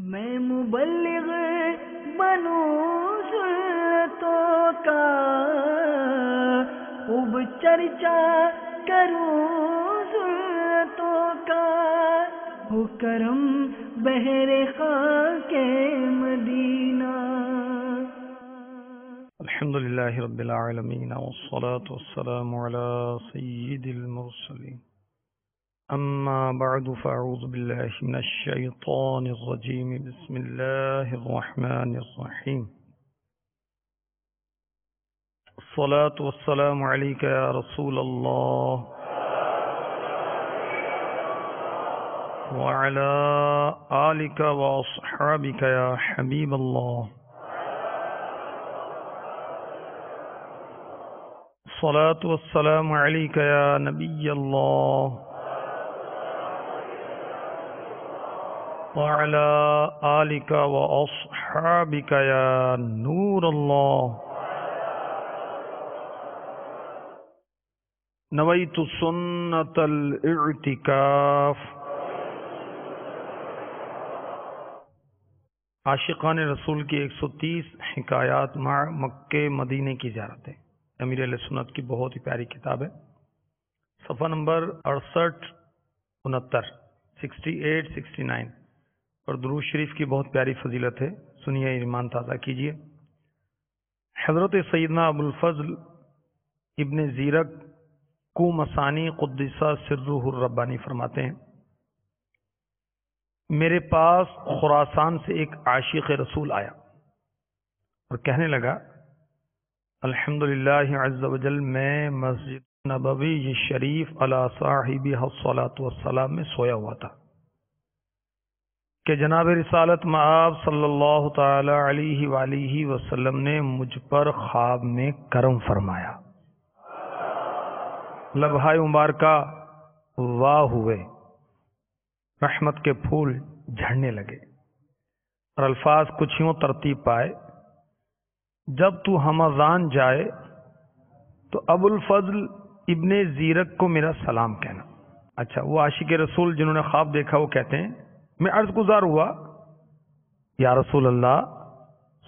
میں مبلغ بنوں سنتوں کا، خوب چرچا کروں سنتوں کا، ہو کرم بہر خاک مدینہ۔ الحمد للہ رب العالمین والصلاة والسلام علی سید المرسلین، اما بعد فاعوذ باللہ من الشیطان الرجیم، بسم اللہ الرحمن الرحیم۔ الصلاة والسلام علیک یا رسول اللہ وعلی آلک واصحابک یا حبیب اللہ۔ الصلاة والسلام علیک یا نبی اللہ وعلی آلک واصحابک یا نور اللہ۔ نویت سنت الاعتکاف۔ عاشقان رسول کی 130 حکایات مع مکہ مدینے کی زیارت ہے، امیر علیہ سنت کی بہت ہی پیاری کتاب ہے۔ صفحہ نمبر 68 69 68 69 اور درود شریف کی بہت پیاری فضیلت ہے، سنیے، ایمان تازہ کیجیے۔ حضرت سیدنا ابو الفضل ابن زیرک کو مسانی قدس سرہ الربانی فرماتے ہیں، میرے پاس خراسان سے ایک عاشق رسول آیا اور کہنے لگا، الحمدللہ عز وجل میں مسجد نبوی شریف علی صاحبہ الصلاۃ والسلام میں سویا ہوا تھا کہ جناب رسالت مآب صلی اللہ تعالی علیہ وآلہ وسلم نے مجھ پر خواب میں کرم فرمایا، لبہائے مبارکہ واہ ہوئے، رحمت کے پھول جھڑنے لگے اور الفاظ کچھ یوں ترتیب پائے، جب تو ہمازان جائے تو ابو الفضل ابن زیرک کو میرا سلام کہنا۔ اچھا، وہ عاشق رسول جنہوں نے خواب دیکھا وہ کہتے ہیں، میں عرض گزار ہوا، یا رسول اللہ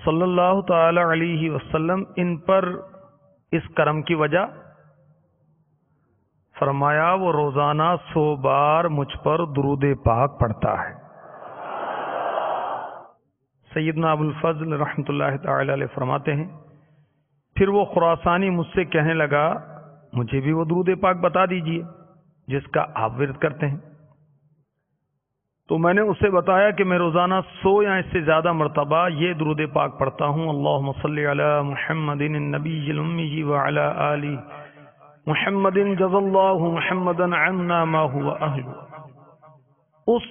صلی اللہ تعالی علیہ وسلم ان پر اس کرم کی وجہ؟ فرمایا، وہ روزانہ 100 بار مجھ پر درود پاک پڑھتا ہے۔ سیدنا ابو الفضل رحمۃ اللہ تعالی علیہ فرماتے ہیں، پھر وہ خراسانی مجھ سے کہنے لگا، مجھے بھی وہ درود پاک بتا دیجئے جس کا آپ ورد کرتے ہیں۔ تو میں نے اسے بتایا کہ میں روزانہ 100 یا اس سے زیادہ مرتبہ یہ درود پاک پڑھتا ہوں، اللہم صلی علی محمد النبی الامی وعلی آل محمد جزا اللہ محمدا عنا ما هو اہل۔ اس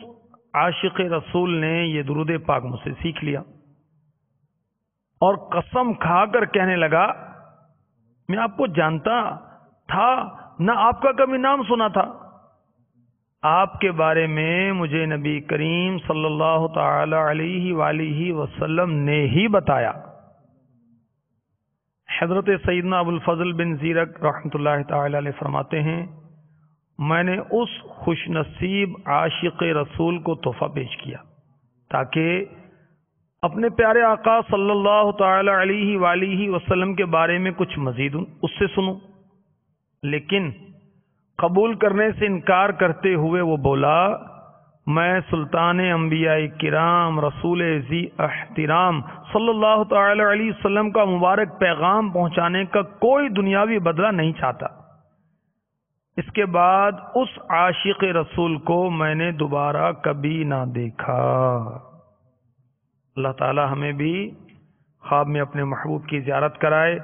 عاشق رسول نے یہ درود پاک مجھ سے سیکھ لیا اور قسم کھا کر کہنے لگا، میں آپ کو جانتا تھا نہ آپ کا کبھی نام سنا تھا، آپ کے بارے میں مجھے نبی کریم صلی اللہ تعالی علیہ وآلہ وسلم نے ہی بتایا۔ حضرت سیدنا ابو الفضل بن زیرک رحمۃ اللہ تعالی علیہ فرماتے ہیں، میں نے اس خوش نصیب عاشق رسول کو تحفہ پیش کیا تاکہ اپنے پیارے آقا صلی اللہ تعالی علیہ وآلہ وسلم کے بارے میں کچھ مزید اس سے سنوں، لیکن قبول کرنے سے انکار کرتے ہوئے وہ بولا، میں سلطان انبیاء کرام رسول ذی احترام صلی اللہ تعالی علیہ وسلم کا مبارک پیغام پہنچانے کا کوئی دنیاوی بدلہ نہیں چاہتا۔ اس کے بعد اس عاشق رسول کو میں نے دوبارہ کبھی نہ دیکھا۔ اللہ تعالی ہمیں بھی خواب میں اپنے محبوب کی زیارت کرائے،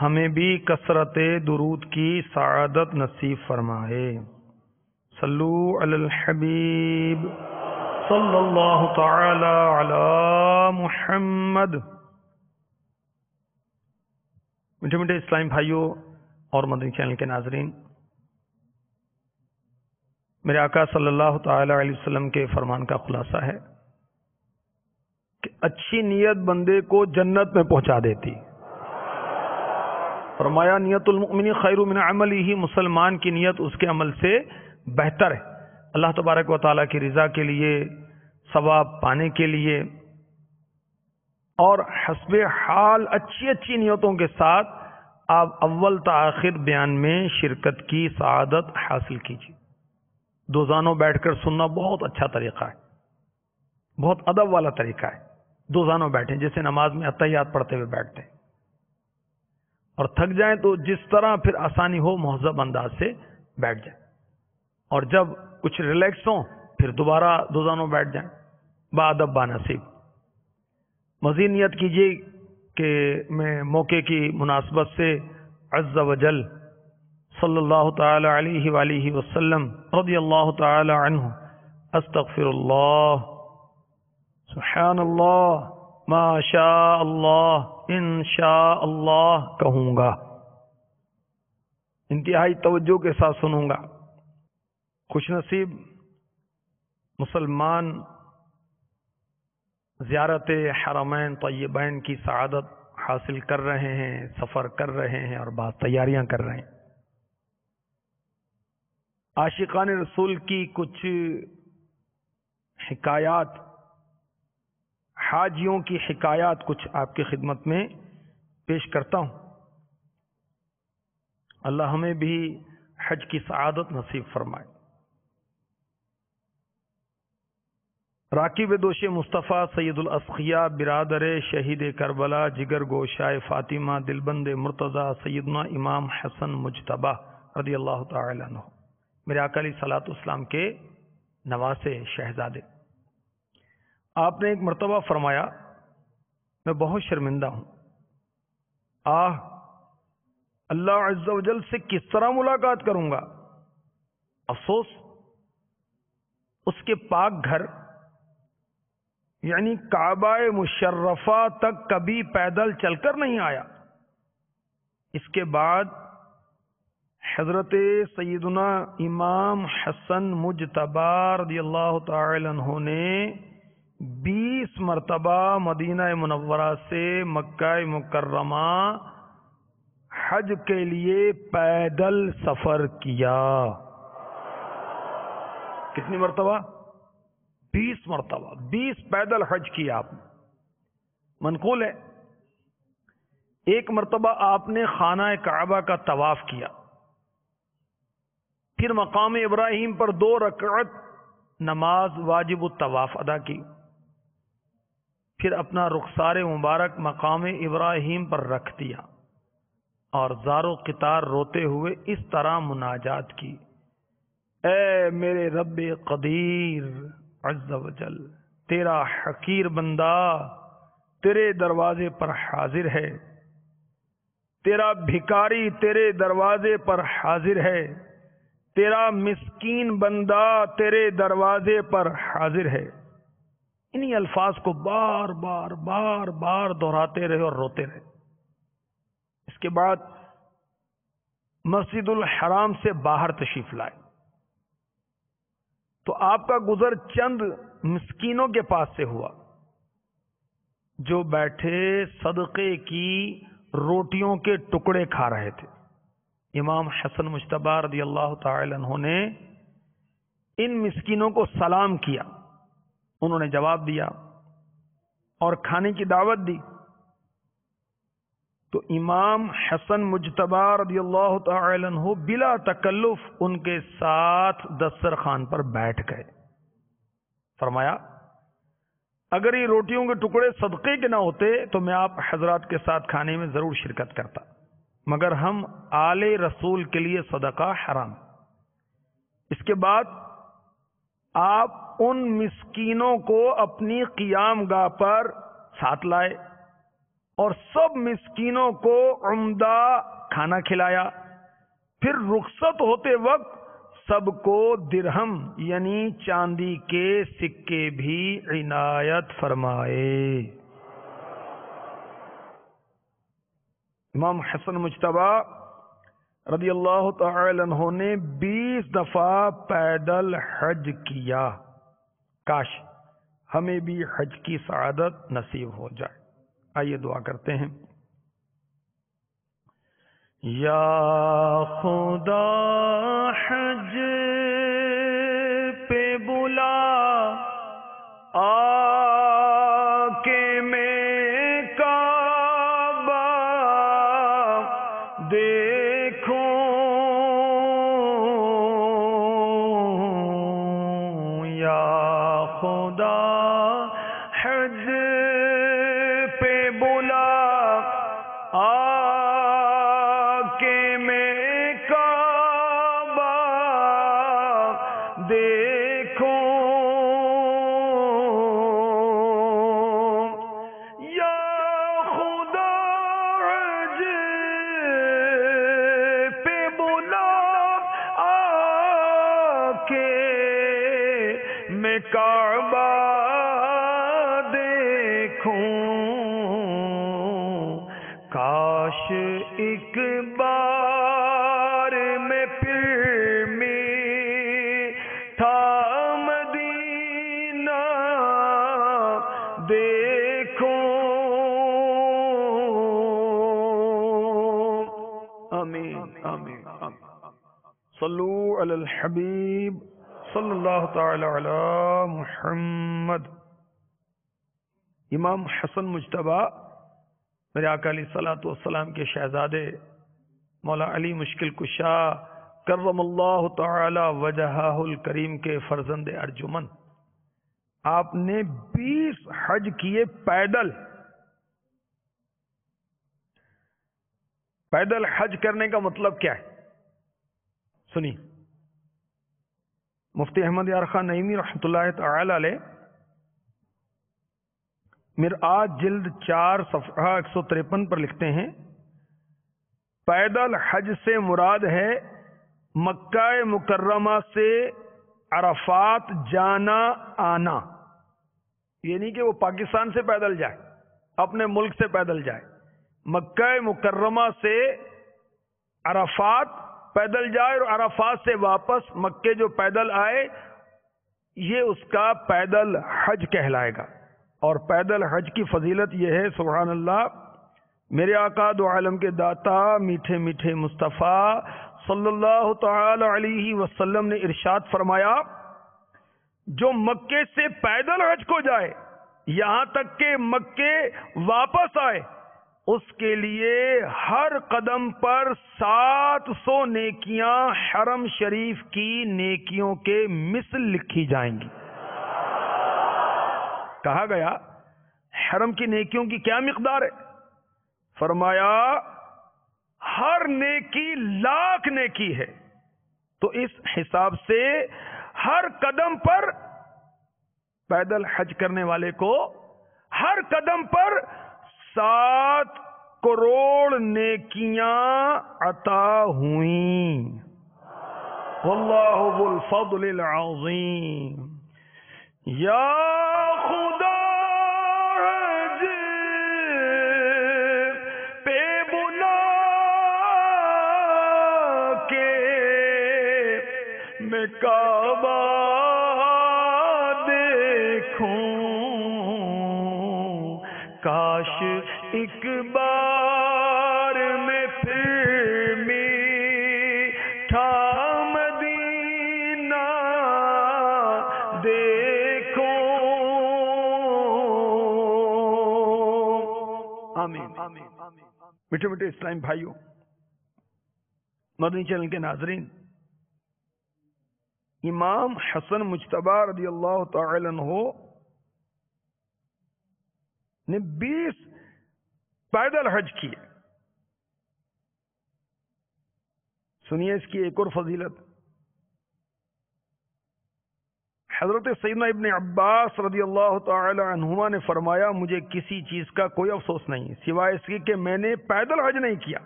ہمیں بھی کثرت درود کی سعادت نصیب فرمائے۔ صلو علی الحبیب صلی اللہ تعالی علی محمد۔ میٹھے میٹھے اسلامی بھائیوں اور مدنی چینل کے ناظرین، میرے آقا صلی اللہ تعالی علیہ وسلم کے فرمان کا خلاصہ ہے کہ اچھی نیت بندے کو جنت میں پہنچا دیتی۔ فرمایا، نیت المؤمن خیر من عملہ، مسلمان کی نیت اس کے عمل سے بہتر ہے۔ اللہ تبارک و تعالیٰ کی رضا کے لیے ثواب پانے کے لیے اور حسب حال اچھی اچھی نیتوں کے ساتھ آپ اول تا آخر بیان میں شرکت کی سعادت حاصل کیجیے۔ دوزانوں بیٹھ کر سننا بہت اچھا طریقہ ہے، بہت ادب والا طریقہ ہے۔ دوزانوں بیٹھیں جیسے نماز میں اتحیات پڑھتے ہوئے بیٹھتے ہیں، اور تھک جائیں تو جس طرح پھر آسانی ہو مہذب انداز سے بیٹھ جائیں، اور جب کچھ ریلیکس ہوں پھر دوبارہ دوزانوں بیٹھ جائیں بادب بانصیب۔ مزید نیت کیجیے کہ میں موقع کی مناسبت سے عز و جل صلی اللہ تعالی علیہ وآلہ وسلم رضی اللہ تعالی عنہ استغفر اللہ سبحان اللہ ما شاء اللہ انشاء اللہ کہوں گا، انتہائی توجہ کے ساتھ سنوں گا۔ خوش نصیب مسلمان زیارت حرمین طیبین کی سعادت حاصل کر رہے ہیں، سفر کر رہے ہیں اور بعض تیاریاں کر رہے ہیں۔ عاشقان رسول کی کچھ حکایات، حاجیوں کی حکایات کچھ آپ کی خدمت میں پیش کرتا ہوں۔ اللہ ہمیں بھی حج کی سعادت نصیب فرمائے۔ راکب دوش مصطفیٰ سید الاسقیاء برادر شہید کربلا جگر گوشائے فاطمہ دلبند مرتضی سیدنا امام حسن مجتبی رضی اللہ تعالی عنہ، میرے آقا علیہ صلاۃ والسلام کے نواسے شہزادے۔ آپ نے ایک مرتبہ فرمایا میں بہت شرمندہ ہوں، اللہ عز و جل سے کس طرح ملاقات کروں گا؟ افسوس اس کے پاک گھر یعنی کعبہ مشرفہ تک کبھی پیدل چل کر نہیں آیا۔ اس کے بعد حضرت سیدنا امام حسن مجتبی رضی اللہ تعالی عنہ نے 20 مرتبہ مدینہ منورہ سے مکہ مکرمہ حج کے لیے پیدل سفر کیا۔ کتنی مرتبہ؟ 20 مرتبہ، 20 پیدل حج کیا آپ نے۔ منقول ہے ایک مرتبہ آپ نے خانہ کعبہ کا طواف کیا، پھر مقام ابراہیم پر 2 رکعت نماز واجب الطواف ادا کی، پھر اپنا رخسار مبارک مقام ابراہیم پر رکھ دیا اور زار و قطار روتے ہوئے اس طرح مناجات کی، اے میرے رب قدیر عز و جل، تیرا حقیر بندہ تیرے دروازے پر حاضر ہے، تیرا بھکاری تیرے دروازے پر حاضر ہے، تیرا مسکین بندہ تیرے دروازے پر حاضر ہے۔ انہی الفاظ کو بار بار بار بار دہراتے رہے اور روتے رہے۔ اس کے بعد مسجد الحرام سے باہر تشریف لائے تو آپ کا گزر چند مسکینوں کے پاس سے ہوا جو بیٹھے صدقے کی روٹیوں کے ٹکڑے کھا رہے تھے۔ امام حسن مجتبی رضی اللہ تعالی عنہ نے ان مسکینوں کو سلام کیا، انہوں نے جواب دیا اور کھانے کی دعوت دی، تو امام حسن مجتبی رضی اللہ تعالی عنہ بلا تکلف ان کے ساتھ دسترخوان پر بیٹھ گئے۔ فرمایا اگر یہ روٹیوں کے ٹکڑے صدقے کے نہ ہوتے تو میں آپ حضرات کے ساتھ کھانے میں ضرور شرکت کرتا، مگر ہم آل رسول کے لیے صدقہ حرام۔ اس کے بعد آپ ان مسکینوں کو اپنی قیام گاہ پر ساتھ لائے اور سب مسکینوں کو عمدہ کھانا کھلایا، پھر رخصت ہوتے وقت سب کو درہم یعنی چاندی کے سکے بھی عنایت فرمائے۔ امام حسن مجتبی رضی اللہ تعالی عنہ نے 20 دفعہ پیدل حج کیا۔ کاش ہمیں بھی حج کی سعادت نصیب ہو جائے۔ آئیے دعا کرتے ہیں۔ یا خدا حج پہ بلا دیکھوں یا خدا حج پہ بلا آ کے میں کعبہ دیکھوں یا خدا حج پہ بلا آ کے میں کعبہ کاش ایک بار میں پھر میٹھا مدینہ دیکھوں. آمین آمین آمین. صلو علی الحبیب صلی اللہ تعالی علی محمد. امام حسن مجتبی میرے آقا علیہ الصلوۃ والسلام کے شہزادے مولا علی مشکل کشا کرم اللہ تعالی وجہہ الکریم کے فرزند ارجمن. آپ نے 20 حج کیے پیدل. پیدل حج کرنے کا مطلب کیا ہے سنی. مفتی احمد یار خان نعیمی رحمۃ اللہ تعالی علیہ مرآت جلد 4 صفحہ 153 پر لکھتے ہیں پیدل حج سے مراد ہے مکہ مکرمہ سے عرفات جانا آنا. یعنی کہ وہ پاکستان سے پیدل جائے، اپنے ملک سے پیدل جائے، مکہ مکرمہ سے عرفات پیدل جائے اور عرفات سے واپس مکے جو پیدل آئے، یہ اس کا پیدل حج کہلائے گا. اور پیدل حج کی فضیلت یہ ہے سبحان اللہ، میرے آقا دو عالم کے داتا میٹھے میٹھے مصطفیٰ صلی اللہ تعالی علیہ وسلم نے ارشاد فرمایا جو مکے سے پیدل حج کو جائے یہاں تک کہ مکے واپس آئے، اس کے لیے ہر قدم پر 700 نیکیاں حرم شریف کی نیکیوں کے مثل لکھی جائیں گی. کہا گیا حرم کی نیکیوں کی کیا مقدار ہے؟ فرمایا ہر نیکی 1,00,000 نیکی ہے. تو اس حساب سے ہر قدم پر پیدل حج کرنے والے کو ہر قدم پر 7 کروڑ نیکیاں عطا ہوئیں. واللہ ذو الفضل العظیم. یا خدا حج پہ بلا کے میں کعبہ دیکھوں کاش ایک بار میں پھر میٹھا مدینہ دیکھوں. آمین. میٹھے میٹھے اسلام بھائیوں، مدنی چینل کے ناظرین، امام حسن مجتبی رضی اللہ تعالی عنہ نے 20 پیدل حج کیے. سنیے اس کی ایک اور فضیلت. حضرت سیدنا ابن عباس رضی اللہ تعالی عنہما نے فرمایا مجھے کسی چیز کا کوئی افسوس نہیں سوائے اس کی کہ میں نے پیدل حج نہیں کیا،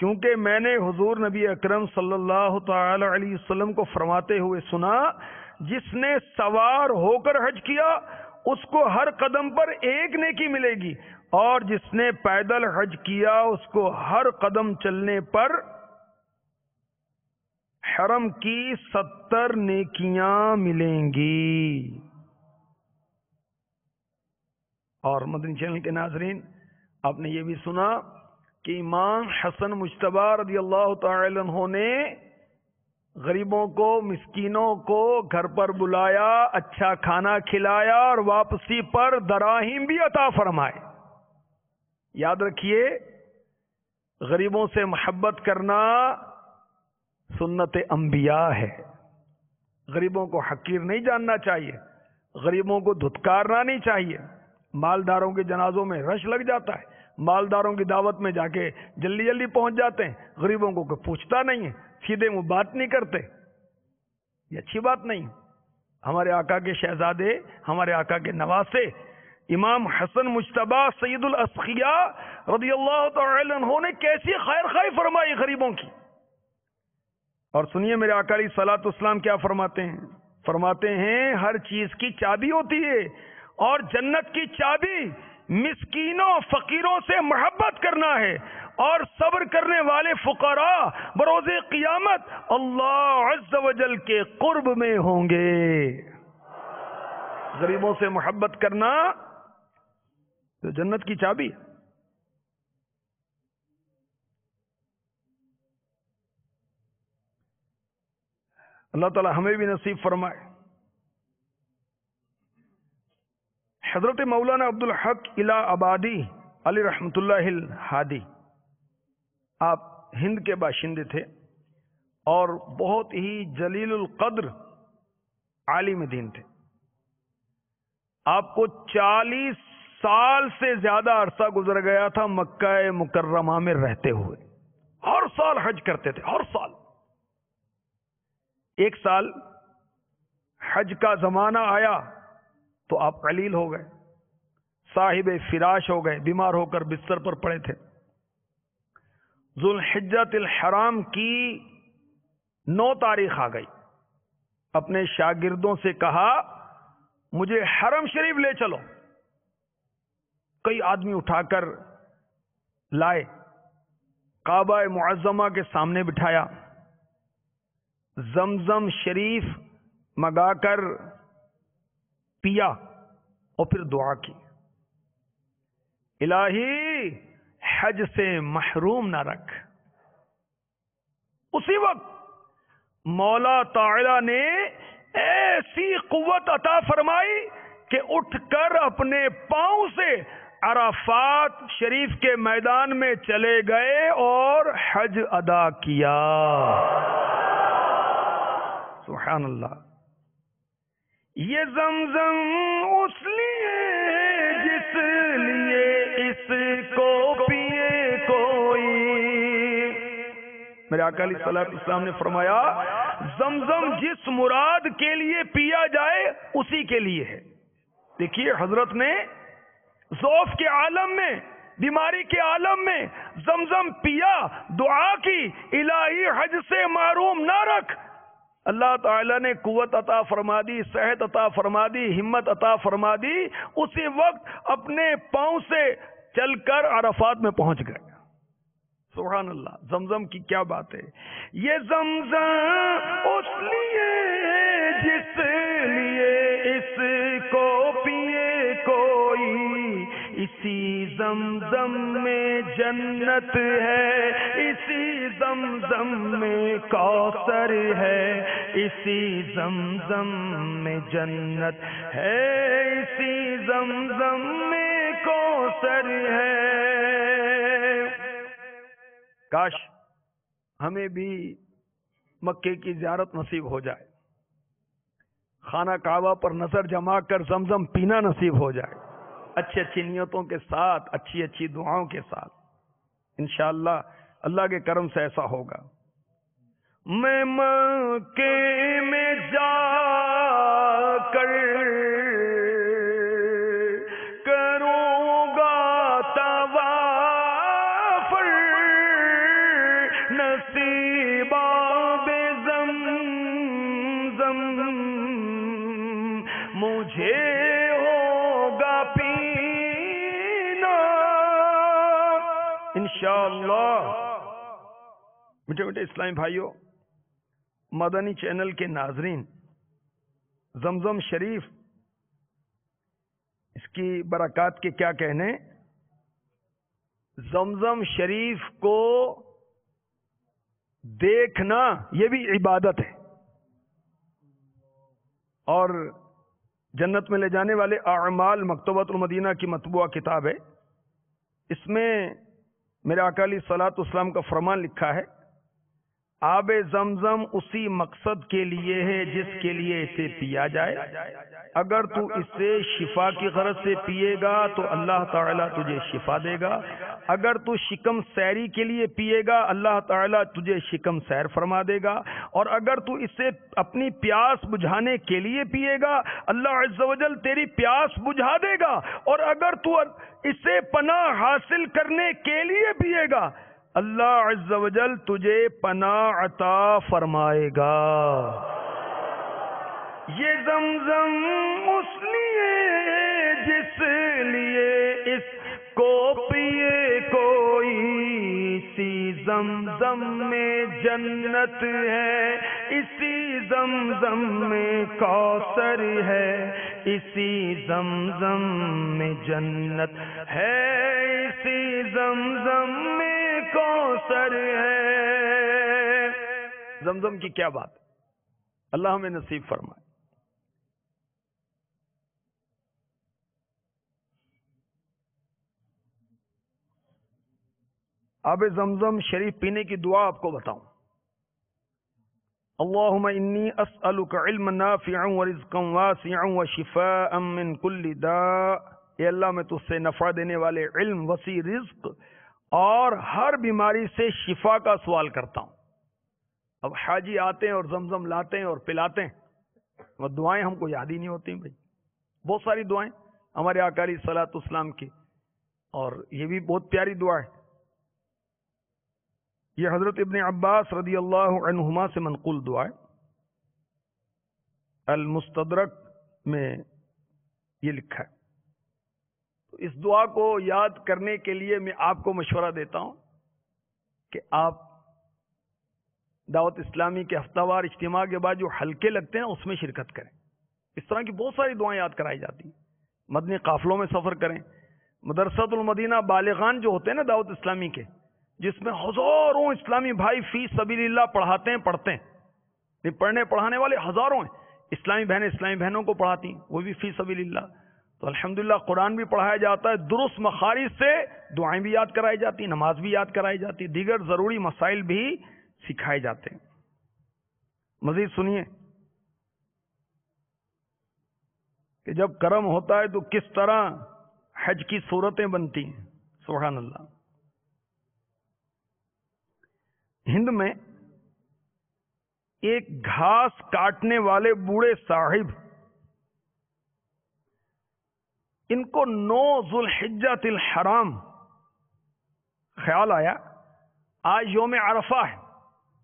کیونکہ میں نے حضور نبی اکرم صلی اللہ تعالی علیہ وسلم کو فرماتے ہوئے سنا جس نے سوار ہو کر حج کیا اس کو ہر قدم پر 1 نیکی ملے گی، اور جس نے پیدل حج کیا اس کو ہر قدم چلنے پر حرم کی 70 نیکیاں ملیں گی. اور مدنی چینل کے ناظرین، آپ نے یہ بھی سنا کہ امام حسن مجتبی رضی اللہ تعالی عنہ نے غریبوں کو، مسکینوں کو گھر پر بلایا، اچھا کھانا کھلایا اور واپسی پر دراہیم بھی عطا فرمائے. یاد رکھیے غریبوں سے محبت کرنا سنت انبیاء ہے. غریبوں کو حقیر نہیں جاننا چاہیے، غریبوں کو دھتکارنا نہیں چاہیے. مالداروں کے جنازوں میں رش لگ جاتا ہے، مالداروں کی دعوت میں جا کے جلدی جلدی پہنچ جاتے ہیں، غریبوں کو کوئی پوچھتا نہیں ہے، سیدھے منہ بات نہیں کرتے. یہ اچھی بات نہیں. ہمارے آقا کے شہزادے، ہمارے آقا کے نواسے امام حسن مجتبی سید الاسقیاء رضی اللہ تعالی عنہ نے کیسی خیر خواہی فرمائی غریبوں کی. اور سنیے میرے آقا علیہ الصلوۃ والسلام کیا فرماتے ہیں. فرماتے ہیں ہر چیز کی چابی ہوتی ہے، اور جنت کی چابی مسکینوں فقیروں سے محبت کرنا ہے، اور صبر کرنے والے فقراء بروز قیامت اللہ عز و جل کے قرب میں ہوں گے. غریبوں سے محبت کرنا تو جنت کی چابی. اللہ تعالی ہمیں بھی نصیب فرمائے. حضرت مولانا عبدالحق الہ آبادی علی رحمت اللہ الہادی، آپ ہند کے باشندے تھے اور بہت ہی جلیل القدر عالم دین تھے. آپ کو 40 سال سے زیادہ عرصہ گزر گیا تھا مکہ مکرمہ میں رہتے ہوئے. ہر سال حج کرتے تھے، ہر سال. ایک سال حج کا زمانہ آیا تو آپ قلیل ہو گئے، صاحب فراش ہو گئے، بیمار ہو کر بستر پر پڑے تھے. ذوالحجۃ الحرام کی 9 تاریخ آ گئی. اپنے شاگردوں سے کہا مجھے حرم شریف لے چلو. کئی آدمی اٹھا کر لائے، کعبہ معظمہ کے سامنے بٹھایا، زمزم شریف منگا کر پیا اور پھر دعا کی، الہی حج سے محروم نہ رکھ. اسی وقت مولا تعالی نے ایسی قوت عطا فرمائی کہ اٹھ کر اپنے پاؤں سے عرفات شریف کے میدان میں چلے گئے اور حج ادا کیا. سبحان اللہ. یہ زمزم اس لیے جس لیے اس کو پیے کوئی. میرے آقا علیہ الصلوۃ والسلام نے فرمایا زمزم جس مراد کے لیے پیا جائے اسی کے لیے ہے. دیکھیے حضرت نے ضعف کے عالم میں، بیماری کے عالم میں زمزم پیا، دعا کی الہی حج سے محروم نہ رکھ. اللہ تعالیٰ نے قوت عطا فرما دی، صحت عطا فرما دی، ہمت عطا فرما دی. اسی وقت اپنے پاؤں سے چل کر عرفات میں پہنچ گئے. سبحان اللہ. زمزم کی کیا بات ہے. یہ زمزم اس لیے جس لیے اس کو پیے کوئی، اسی زمزم میں جنت ہے، اسی زمزم میں کوثر ہے، اسی زمزم میں جنت ہے، اسی زمزم میں کوثر ہے. کاش ہمیں بھی مکے کی زیارت نصیب ہو جائے، خانہ کعبہ پر نظر جما کر زمزم پینا نصیب ہو جائے، اچھی اچھی نیتوں کے ساتھ، اچھی اچھی دعاؤں کے ساتھ. انشاءاللہ اللہ کے کرم سے ایسا ہوگا. میں مکے میں جا کر کروں گا طواف، نصیب آب زمزم مجھے ہوگا پینا انشاءاللہ. میٹھے میٹھے اسلامی بھائیوں، مدنی چینل کے ناظرین، زمزم شریف اس کی برکات کے کیا کہنے. زمزم شریف کو دیکھنا یہ بھی عبادت ہے، اور جنت میں لے جانے والے اعمال مکتبۃ المدینہ کی مطبوعہ کتاب ہے. اس میں میرے آقا علیہ الصلوۃ والسلام کا فرمان لکھا ہے، آب زمزم اسی مقصد کے لیے ہے جس کے لیے اسے پیا جائے، اگر تو اسے شفا کی غرض سے پیے گا تو اللہ تعالیٰ تجھے شفا دے گا، اگر تو شکم سیری کے لیے پیے گا اللہ تعالیٰ تجھے شکم سیر فرما دے گا، اور اگر تو اسے اپنی پیاس بجھانے کے لیے پیے گا اللہ عز و جل تیری پیاس بجھا دے گا، اور اگر تو اسے پناہ حاصل کرنے کے لیے پیے گا اللہ عز و جل تجھے پناہ عطا فرمائے گا۔ یہ زمزم اس لیے جس لیے اس کو پیے کوئی، اسی زمزم میں جنت ہے، اسی زمزم میں کوثر ہے، اسی زمزم میں جنت ہے، اسی زمزم میں کوثر ہے۔ زمزم کی کیا بات، اللہ ہمیں نصیب فرمائے۔ آب زمزم شریف پینے کی دعا آپ کو بتاؤں، اللہم انی اسألک علما نافعا ورزقا واسعا وشفاء من کل داء، اے اللہ میں تجھ سے نفع دینے والے علم، وسیع رزق اور ہر بیماری سے شفا کا سوال کرتا ہوں۔ اب حاجی آتے ہیں اور زمزم لاتے ہیں اور پلاتے ہیں، وہ دعائیں ہم کو یاد ہی نہیں ہوتی بھائی، بہت ساری دعائیں ہمارے آقا علیہ الصلوۃ والسلام کی، اور یہ بھی بہت پیاری دعا ہے۔ یہ حضرت ابن عباس رضی اللہ عنہما سے منقول دعا ہے، المستدرک میں یہ لکھا ہے۔ تو اس دعا کو یاد کرنے کے لیے میں آپ کو مشورہ دیتا ہوں کہ آپ دعوت اسلامی کے ہفتہ وار اجتماع کے بعد جو حلقے لگتے ہیں اس میں شرکت کریں۔ اس طرح کی بہت ساری دعائیں یاد کرائی جاتی ہیں، مدنی قافلوں میں سفر کریں، مدرسۃ المدینہ بالغان جو ہوتے ہیں نا دعوت اسلامی کے، جس میں ہزاروں اسلامی بھائی فی سبیل اللہ پڑھاتے ہیں، پڑھتے ہیں، یہ پڑھنے پڑھانے والے ہزاروں ہیں، اسلامی بہنوں کو پڑھاتی ہیں، وہ بھی فی سبیل اللہ۔ تو الحمدللہ قرآن بھی پڑھایا جاتا ہے، درست مخارج سے دعائیں بھی یاد کرائی جاتی ہیں، نماز بھی یاد کرائی جاتی ہے، دیگر ضروری مسائل بھی سکھائے جاتے ہیں۔ مزید سنیے کہ جب کرم ہوتا ہے تو کس طرح حج کی صورتیں بنتی ہیں، سبحان اللہ۔ ہند میں ایک گھاس کاٹنے والے بوڑھے صاحب، ان کو 9 ذوالحجۃ الحرام خیال آیا آج یوم عرفہ ہے،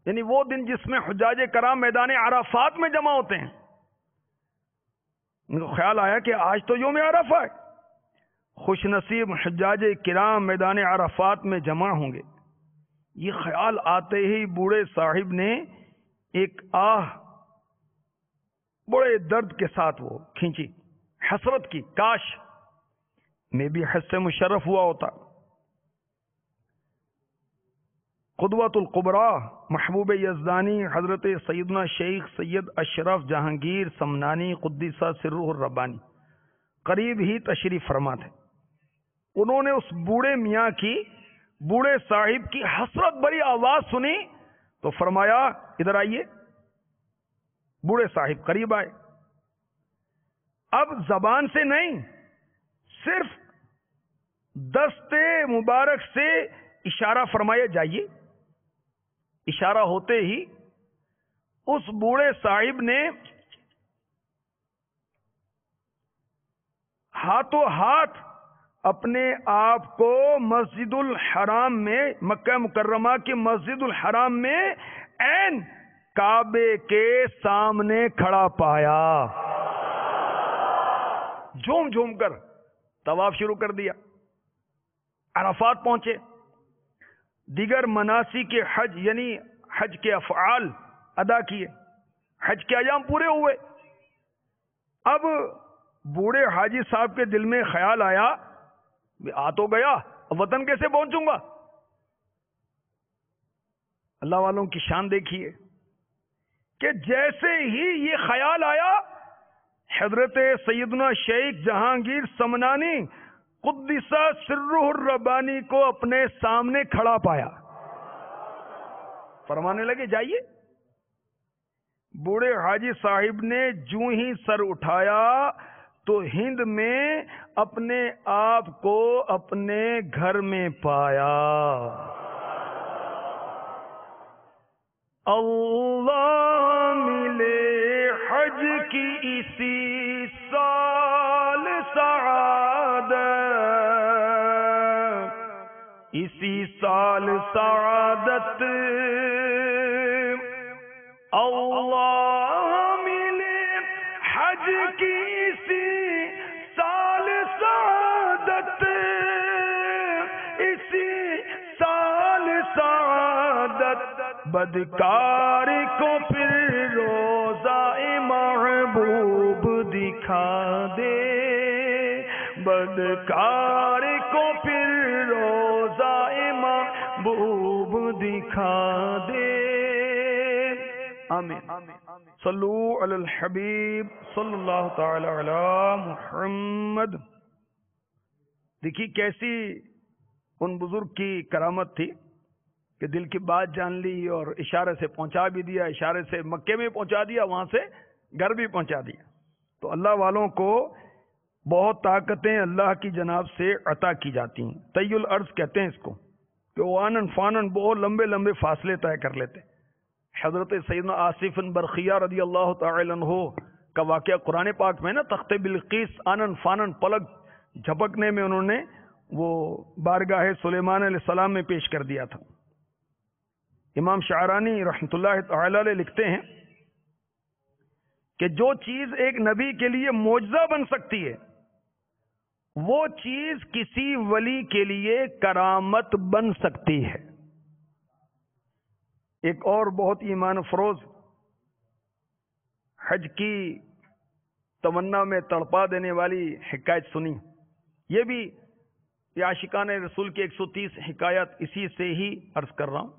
یعنی وہ دن جس میں حجاج کرام میدان عرفات میں جمع ہوتے ہیں، ان کو خیال آیا کہ آج تو یوم عرفہ ہے، خوش نصیب حجاج کرام میدان عرفات میں جمع ہوں گے۔ یہ خیال آتے ہی بوڑھے صاحب نے ایک بڑے درد کے ساتھ وہ کھینچی، حسرت کی، کاش میں بھی حج سے مشرف ہوا ہوتا۔ قدوۃ القبریٰ محبوب یزدانی حضرت سیدنا شیخ سید اشرف جہانگیر سمنانی قدس سرہ الربانی قریب ہی تشریف فرما تھے۔ انہوں نے اس بوڑھے میاں کی، بوڑھے صاحب کی حسرت بھری آواز سنی تو فرمایا ادھر آئیے۔ بوڑھے صاحب قریب آئے، اب زبان سے نہیں، صرف دست مبارک سے اشارہ فرمایا جائیے۔ اشارہ ہوتے ہی اس بوڑھے صاحب نے ہاتھوں ہاتھ اپنے آپ کو مسجد الحرام میں، مکہ مکرمہ کی مسجد الحرام میں عین کعبے کے سامنے کھڑا پایا، جھوم جھوم کر طواف شروع کر دیا، عرفات پہنچے، دیگر مناسک کے حج یعنی حج کے افعال ادا کیے، حج کے ایام پورے ہوئے۔ اب بوڑھے حاجی صاحب کے دل میں خیال آیا آ تو گیا، وطن کیسے پہنچوں گا؟ اللہ والوں کی شان دیکھیے کہ جیسے ہی یہ خیال آیا، حضرت سیدنا شیخ جہانگیر سمنانی قدس سرہ الربانی کو اپنے سامنے کھڑا پایا. فرمانے لگے جائیے. بوڑھے حاجی صاحب نے جو ہی سر اٹھایا تو ہند میں اپنے آپ کو اپنے گھر میں پایا. اللہ ملے حج کی اسی سال سعادت، اسی سال سعادت. اللہ ملے حج کی اسی سال سعادت، اسی سال سعادت. بدکار کو پھر روزہ محبوب دکھا دے، بدکار کو پھر روزہ محبوب دکھا دے. آمین. صلو علی الحبیب صلی اللہ تعالی علی محمد. دیکھیے کیسی ان بزرگ کی کرامت تھی کہ دل کی بات جان لی اور اشارے سے پہنچا بھی دیا، اشارے سے مکے میں پہنچا دیا، وہاں سے گھر بھی پہنچا دیا. تو اللہ والوں کو بہت طاقتیں اللہ کی جناب سے عطا کی جاتی ہیں. طی الارض کہتے ہیں اس کو، کہ وہ آنن فانن بہت لمبے لمبے فاصلے طے کر لیتے. حضرت سیدنا آصف برخیہ رضی اللہ تعالی عنہ کا واقعہ قرآن پاک میں نا، تخت بلقیس آنن فانن پلک جھپکنے میں انہوں نے وہ بارگاہ سلیمان علیہ السلام میں پیش کر دیا تھا. امام شعرانی رحمۃ اللہ تعالی علیہ لکھتے ہیں کہ جو چیز ایک نبی کے لیے معجزہ بن سکتی ہے، وہ چیز کسی ولی کے لیے کرامت بن سکتی ہے. ایک اور بہت ایمان افروز حج کی تمنا میں تڑپا دینے والی حکایت سنی. یہ بھی عاشقان رسول کی 130 حکایت اسی سے ہی عرض کر رہا ہوں.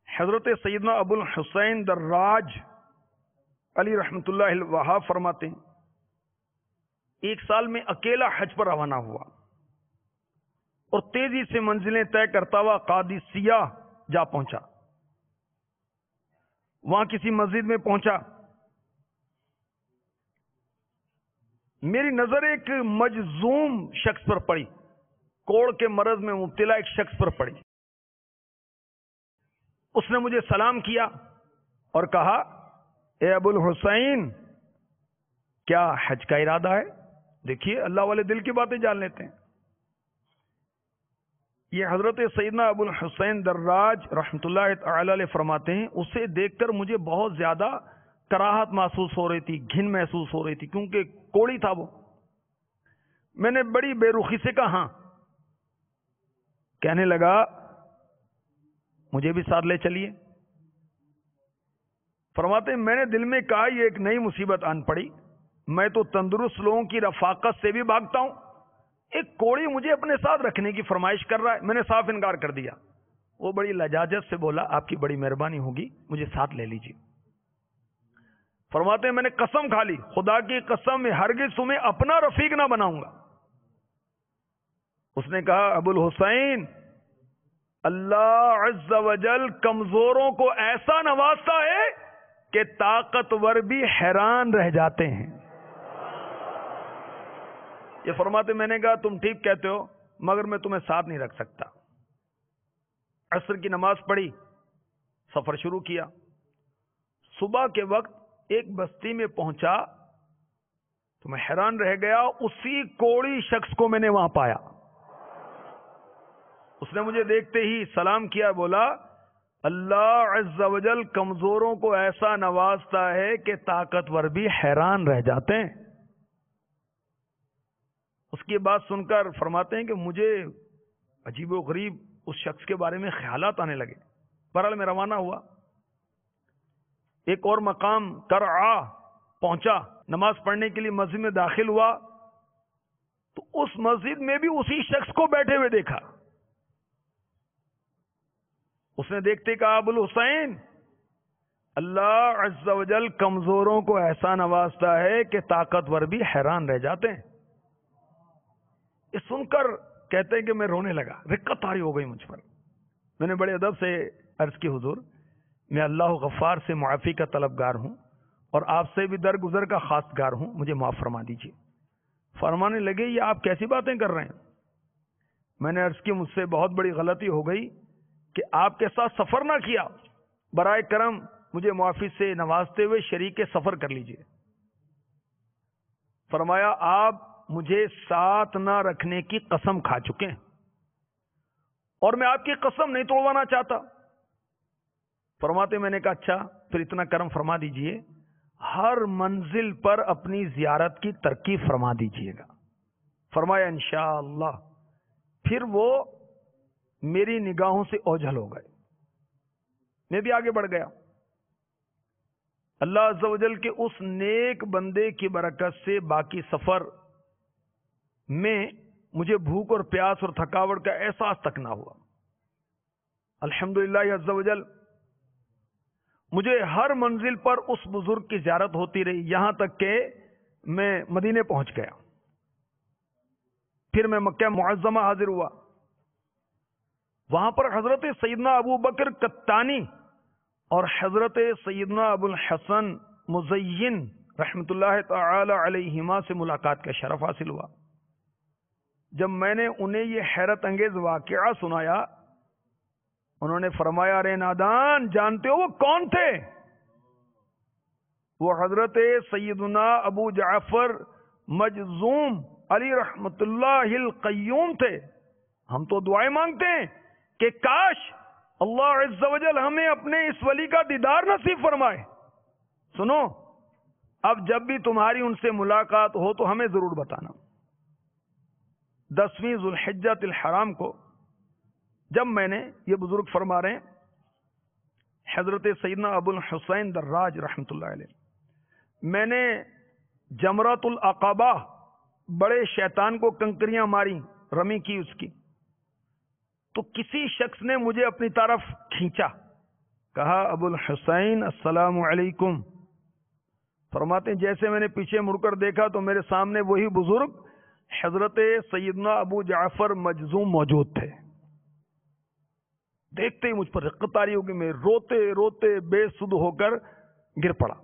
حضرت سیدنا ابو الحسین دراج علی رحمت اللہ الوہاب فرماتے ہیں، ایک سال میں اکیلا حج پر روانہ ہوا اور تیزی سے منزلیں طے کرتا ہوا قادسیہ جا پہنچا. وہاں کسی مسجد میں پہنچا. میری نظر ایک مجذوم شخص پر پڑی، کوڑ کے مرض میں مبتلا ایک شخص پر پڑی. اس نے مجھے سلام کیا اور کہا، اے ابو الحسین کیا حج کا ارادہ ہے؟ دیکھیے اللہ والے دل کی باتیں جان لیتے ہیں. یہ حضرت سیدنا ابو الحسین دراج رحمت اللہ تعالی علیہ فرماتے ہیں، اسے دیکھ کر مجھے بہت زیادہ کراہت محسوس ہو رہی تھی، گھن محسوس ہو رہی تھی، کیونکہ کوڑی تھا وہ. میں نے بڑی بے رخی سے کہا ہاں. کہنے لگا مجھے بھی ساتھ لے چلیے. فرماتے ہیں میں نے دل میں کہا یہ ایک نئی مصیبت آن پڑی، میں تو تندرست لوگوں کی رفاقت سے بھی بھاگتا ہوں، ایک کوڑی مجھے اپنے ساتھ رکھنے کی فرمائش کر رہا ہے. میں نے صاف انکار کر دیا. وہ بڑی لجاجت سے بولا، آپ کی بڑی مہربانی ہوگی، مجھے ساتھ لے لیجیے. فرماتے ہیں میں نے قسم کھا لی، خدا کی قسم میں ہرگز تمہیں اپنا رفیق نہ بناؤں گا. اس نے کہا ابو الحسین اللہ عز و جل کمزوروں کو ایسا نوازتا ہے کہ طاقتور بھی حیران رہ جاتے ہیں. یہ فرماتے میں نے کہا تم ٹھیک کہتے ہو، مگر میں تمہیں ساتھ نہیں رکھ سکتا. عصر کی نماز پڑھی، سفر شروع کیا. صبح کے وقت ایک بستی میں پہنچا تو میں حیران رہ گیا، اسی کوڑی شخص کو میں نے وہاں پایا. اس نے مجھے دیکھتے ہی سلام کیا، بولا اللہ عز و جل کمزوروں کو ایسا نوازتا ہے کہ طاقتور بھی حیران رہ جاتے ہیں. اس کی بات سن کر فرماتے ہیں کہ مجھے عجیب و غریب اس شخص کے بارے میں خیالات آنے لگے. بہرحال میں روانہ ہوا. ایک اور مقام کرعا پہنچا، نماز پڑھنے کے لیے مسجد میں داخل ہوا تو اس مسجد میں بھی اسی شخص کو بیٹھے ہوئے دیکھا. اس نے دیکھتے کہا ابو الحسین اللہ عز و جل کمزوروں کو ایسا نوازتا ہے کہ طاقتور بھی حیران رہ جاتے ہیں. یہ سن کر کہتے ہیں کہ میں رونے لگا، رقت طاری ہو گئی مجھ پر. میں نے بڑے ادب سے عرض کی حضور میں اللہ غفار سے معافی کا طلبگار ہوں اور آپ سے بھی درگزر کا خواستگار ہوں، مجھے معاف فرما دیجیے. فرمانے لگے یہ آپ کیسی باتیں کر رہے ہیں؟ میں نے عرض کی مجھ سے بہت بڑی غلطی ہو گئی کہ آپ کے ساتھ سفر نہ کیا، برائے کرم مجھے معافی سے نوازتے ہوئے شریک سفر کر لیجیے. فرمایا آپ مجھے ساتھ نہ رکھنے کی قسم کھا چکے ہیں اور میں آپ کی قسم نہیں توڑوانا چاہتا. فرماتے میں نے کہا اچھا پھر اتنا کرم فرما دیجئے ہر منزل پر اپنی زیارت کی ترکیب فرما دیجئے گا. فرمایا انشاءاللہ. پھر وہ میری نگاہوں سے اوجھل ہو گئے. میں بھی آگے بڑھ گیا. اللہ عز و جل کے اس نیک بندے کی برکت سے باقی سفر میں مجھے بھوک اور پیاس اور تھکاوٹ کا احساس تک نہ ہوا. الحمدللہ عز و جل مجھے ہر منزل پر اس بزرگ کی زیارت ہوتی رہی، یہاں تک کہ میں مدینے پہنچ گیا. پھر میں مکہ معظمہ حاضر ہوا. وہاں پر حضرت سیدنا ابو بکر قطانی اور حضرت سیدنا ابو الحسن مزین رحمت اللہ تعالی علیہما سے ملاقات کا شرف حاصل ہوا. جب میں نے انہیں یہ حیرت انگیز واقعہ سنایا، انہوں نے فرمایا ارے نادان، جانتے ہو وہ کون تھے؟ وہ حضرت سیدنا ابو جعفر مجذوم علی رحمت اللہ القیوم تھے. ہم تو دعائیں مانگتے ہیں کہ کاش اللہ عز و جل ہمیں اپنے اس ولی کا دیدار نصیب فرمائے. سنو، اب جب بھی تمہاری ان سے ملاقات ہو تو ہمیں ضرور بتانا. 10ویں ذو الحجہ الحرام کو جب میں نے، یہ بزرگ فرما رہے ہیں حضرت سیدنا ابو الحسین دراج رحمت اللہ علیہ، میں نے جمرۃ العقبہ بڑے شیطان کو کنکریاں ماری، رمی کی اس کی، تو کسی شخص نے مجھے اپنی طرف کھینچا، کہا ابو الحسین السلام علیکم. فرماتے ہیں جیسے میں نے پیچھے مڑ کر دیکھا تو میرے سامنے وہی بزرگ حضرت سیدنا ابو جعفر مجذوم موجود تھے. دیکھتے ہی مجھ پر رقت طاری ہوگی، میں روتے روتے بے سدھ ہو کر گر پڑا.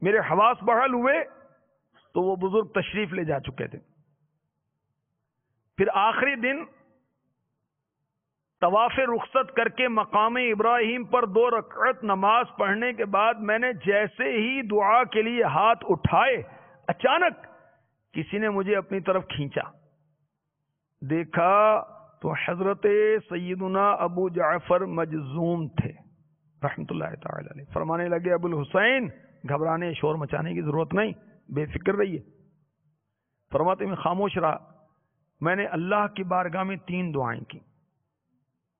میرے حواس بحال ہوئے تو وہ بزرگ تشریف لے جا چکے تھے. پھر آخری دن طواف رخصت کر کے مقام ابراہیم پر 2 رکعت نماز پڑھنے کے بعد میں نے جیسے ہی دعا کے لیے ہاتھ اٹھائے، اچانک کسی نے مجھے اپنی طرف کھینچا. دیکھا تو حضرت سیدنا ابو جعفر مجذوم تھے رحمت اللہ تعالی علیہ. فرمانے لگے ابو الحسین گھبرانے شور مچانے کی ضرورت نہیں، بے فکر رہیے. فرماتے میں خاموش رہا. میں نے اللہ کی بارگاہ میں 3 دعائیں کی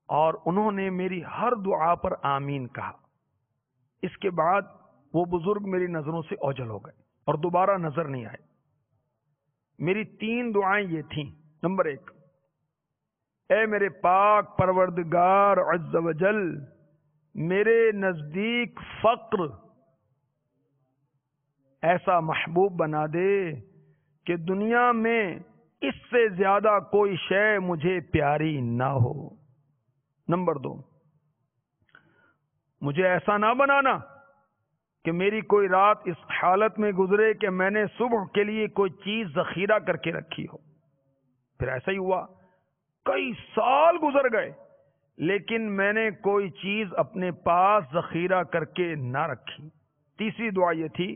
اور انہوں نے میری ہر دعا پر آمین کہا. اس کے بعد وہ بزرگ میری نظروں سے اوجھل ہو گئے اور دوبارہ نظر نہیں آئے. میری 3 دعائیں یہ تھیں. نمبر 1، اے میرے پاک پروردگار عز و جل، میرے نزدیک فقر ایسا محبوب بنا دے کہ دنیا میں اس سے زیادہ کوئی شے مجھے پیاری نہ ہو. نمبر 2، مجھے ایسا نہ بنانا کہ میری کوئی رات اس حالت میں گزرے کہ میں نے صبح کے لیے کوئی چیز ذخیرہ کر کے رکھی ہو. پھر ایسا ہی ہوا، کئی سال گزر گئے لیکن میں نے کوئی چیز اپنے پاس ذخیرہ کر کے نہ رکھی. تیسری دعا یہ تھی،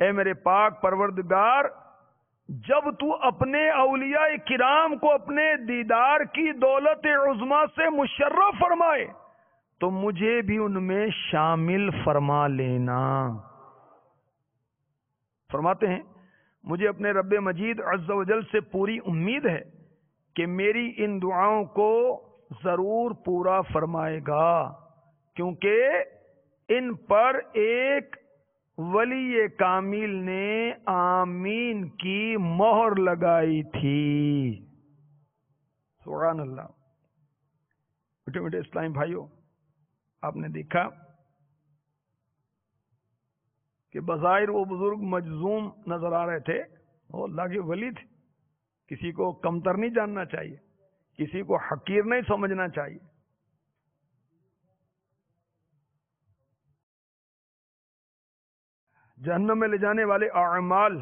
اے میرے پاک پروردگار، جب تو اپنے اولیاء کرام کو اپنے دیدار کی دولت عظمیٰ سے مشرف فرمائے تو مجھے بھی ان میں شامل فرما لینا. فرماتے ہیں مجھے اپنے رب مجید عز و جل سے پوری امید ہے کہ میری ان دعاؤں کو ضرور پورا فرمائے گا، کیونکہ ان پر ایک ولی کامل نے آمین کی مہر لگائی تھی. سبحان اللہ. بیٹے بیٹے اسلام بھائیوں، آپ نے دیکھا کہ بظاہر وہ بزرگ مجذوم نظر آ رہے تھے، وہ اللہ کے ولی تھے، کسی کو کمتر نہیں جاننا چاہیے، کسی کو حقیر نہیں سمجھنا چاہیے۔ جہنم میں لے جانے والے اعمال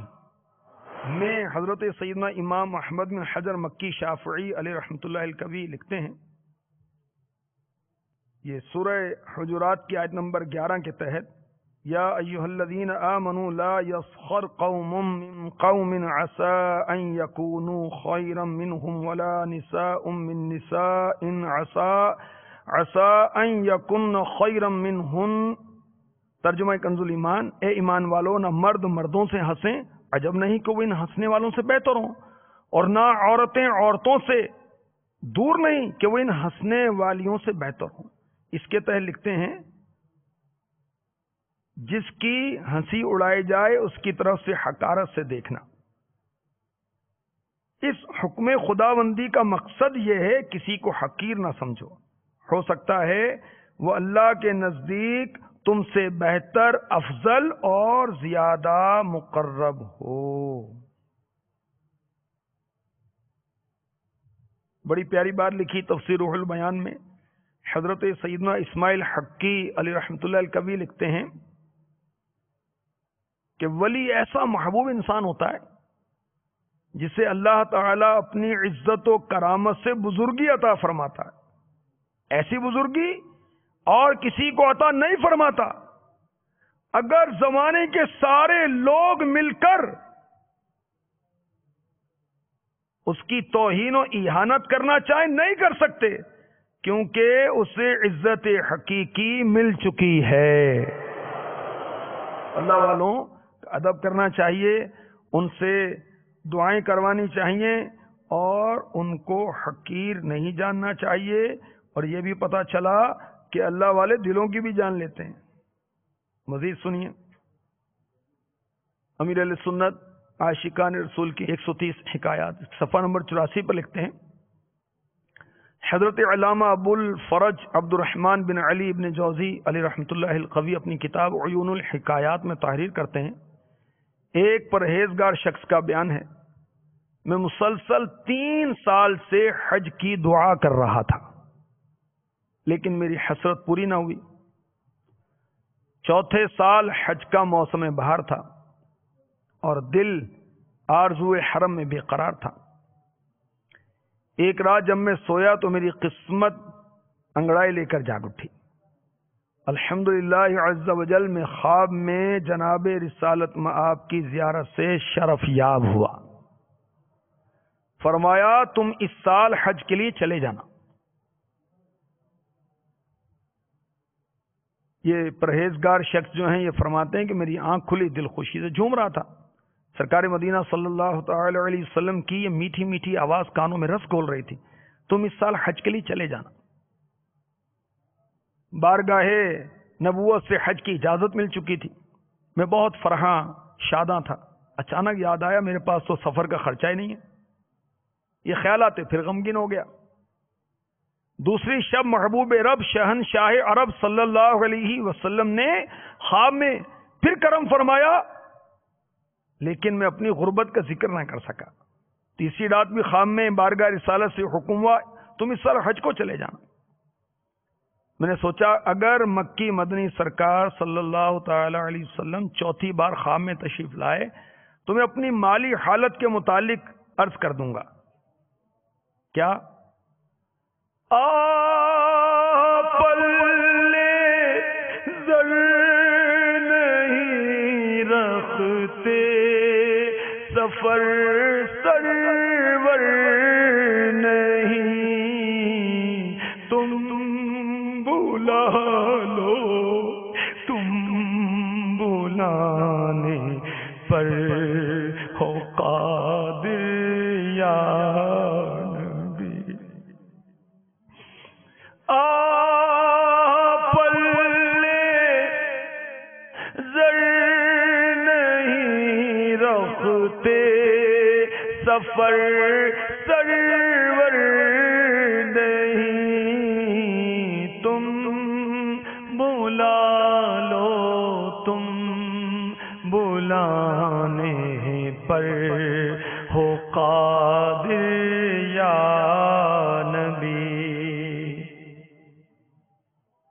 میں حضرت سیدنا امام احمد بن حجر مکی شافعی علیہ رحمۃ اللہ الکوی لکھتے ہیں، یہ سورہ حجرات کی آیت نمبر 11 کے تحت، یا ایھا الذین آمنوا لا یسخر قوم من قوم عسى ان یکونوا خیرا منهم ولا نساء من نساء عسى ان یکن خیرا منہن۔ ترجمہ کنز الایمان، اے ایمان والو، نہ مرد مردوں سے ہنسیں، عجب نہیں کہ وہ ان ہنسنے والوں سے بہتر ہوں، اور نہ عورتیں عورتوں سے دور نہیں کہ وہ ان ہنسنے والیوں سے بہتر ہوں۔ اس کے تحت لکھتے ہیں، جس کی ہنسی اڑائی جائے اس کی طرف سے حقارت سے دیکھنا۔ اس حکم خداوندی کا مقصد یہ ہے کسی کو حقیر نہ سمجھو، ہو سکتا ہے وہ اللہ کے نزدیک تم سے بہتر، افضل اور زیادہ مقرب ہو۔ بڑی پیاری بات لکھی تفسیر روح البیان میں، حضرت سیدنا اسماعیل حقی علیہ رحمۃ اللہ الکوی لکھتے ہیں کہ ولی ایسا محبوب انسان ہوتا ہے جسے اللہ تعالی اپنی عزت و کرامت سے بزرگی عطا فرماتا ہے۔ ایسی بزرگی اور کسی کو عطا نہیں فرماتا۔ اگر زمانے کے سارے لوگ مل کر اس کی توہین و اہانت کرنا چاہیں نہیں کر سکتے، کیونکہ اسے عزت حقیقی مل چکی ہے۔ اللہ والوں ادب کرنا چاہیے، ان سے دعائیں کروانی چاہیے، اور ان کو حقیر نہیں جاننا چاہیے۔ اور یہ بھی پتہ چلا کہ اللہ والے دلوں کی بھی جان لیتے ہیں۔ مزید سنیے، امیر علیہ سنت عاشقان رسول کی 130 حکایات، صفحہ نمبر 84 پر لکھتے ہیں، حضرت علامہ ابو الفرج عبد الرحمن بن علی بن جوزی علیہ رحمۃ اللہ القوی اپنی کتاب عیون الحکایات میں تحریر کرتے ہیں، ایک پرہیزگار شخص کا بیان ہے، میں مسلسل 3 سال سے حج کی دعا کر رہا تھا، لیکن میری حسرت پوری نہ ہوئی۔ چوتھے سال حج کا موسم بہار تھا اور دل آرزو حرم میں بے قرار تھا۔ ایک رات جب میں سویا تو میری قسمت انگڑائی لے کر جاگ اٹھی۔ الحمدللہ عز وجل میں خواب میں جناب رسالت مآب کی زیارت سے شرف یاب ہوا۔ فرمایا تم اس سال حج کے لیے چلے جانا۔ یہ پرہیزگار شخص جو ہیں یہ فرماتے ہیں کہ میری آنکھ کھلی، دل خوشی سے جھوم رہا تھا۔ سرکار مدینہ صلی اللہ تعالی علیہ وسلم کی یہ میٹھی میٹھی آواز کانوں میں رس گھول رہی تھی، تم اس سال حج کے لیے چلے جانا۔ بارگاہ نبوت سے حج کی اجازت مل چکی تھی، میں بہت فرحاں شاداں تھا۔ اچانک یاد آیا میرے پاس تو سفر کا خرچہ ہی نہیں ہے۔ یہ خیال آتے پھر غمگین ہو گیا۔ دوسری شب محبوب رب شہنشاہ عرب صلی اللہ علیہ وسلم نے خواب میں پھر کرم فرمایا، لیکن میں اپنی غربت کا ذکر نہ کر سکا۔ تیسری رات بھی خواب میں بارگاہ رسالت سے حکم ہوا تم اس سال حج کو چلے جانا۔ میں نے سوچا اگر مکی مدنی سرکار صلی اللہ تعالی علیہ وسلم چوتھی بار خواب میں تشریف لائے تو میں اپنی مالی حالت کے متعلق عرض کر دوں گا۔ کیا پلے زر نہیں رکھتے سفر سرور نہیں، تم بلا لو تم بلانے پر ہو قادر یا پلے زر نہیں رکھتے سفر سرور نہیں، تم بلا لو تم بلانے پر ہو قادر یا نبی.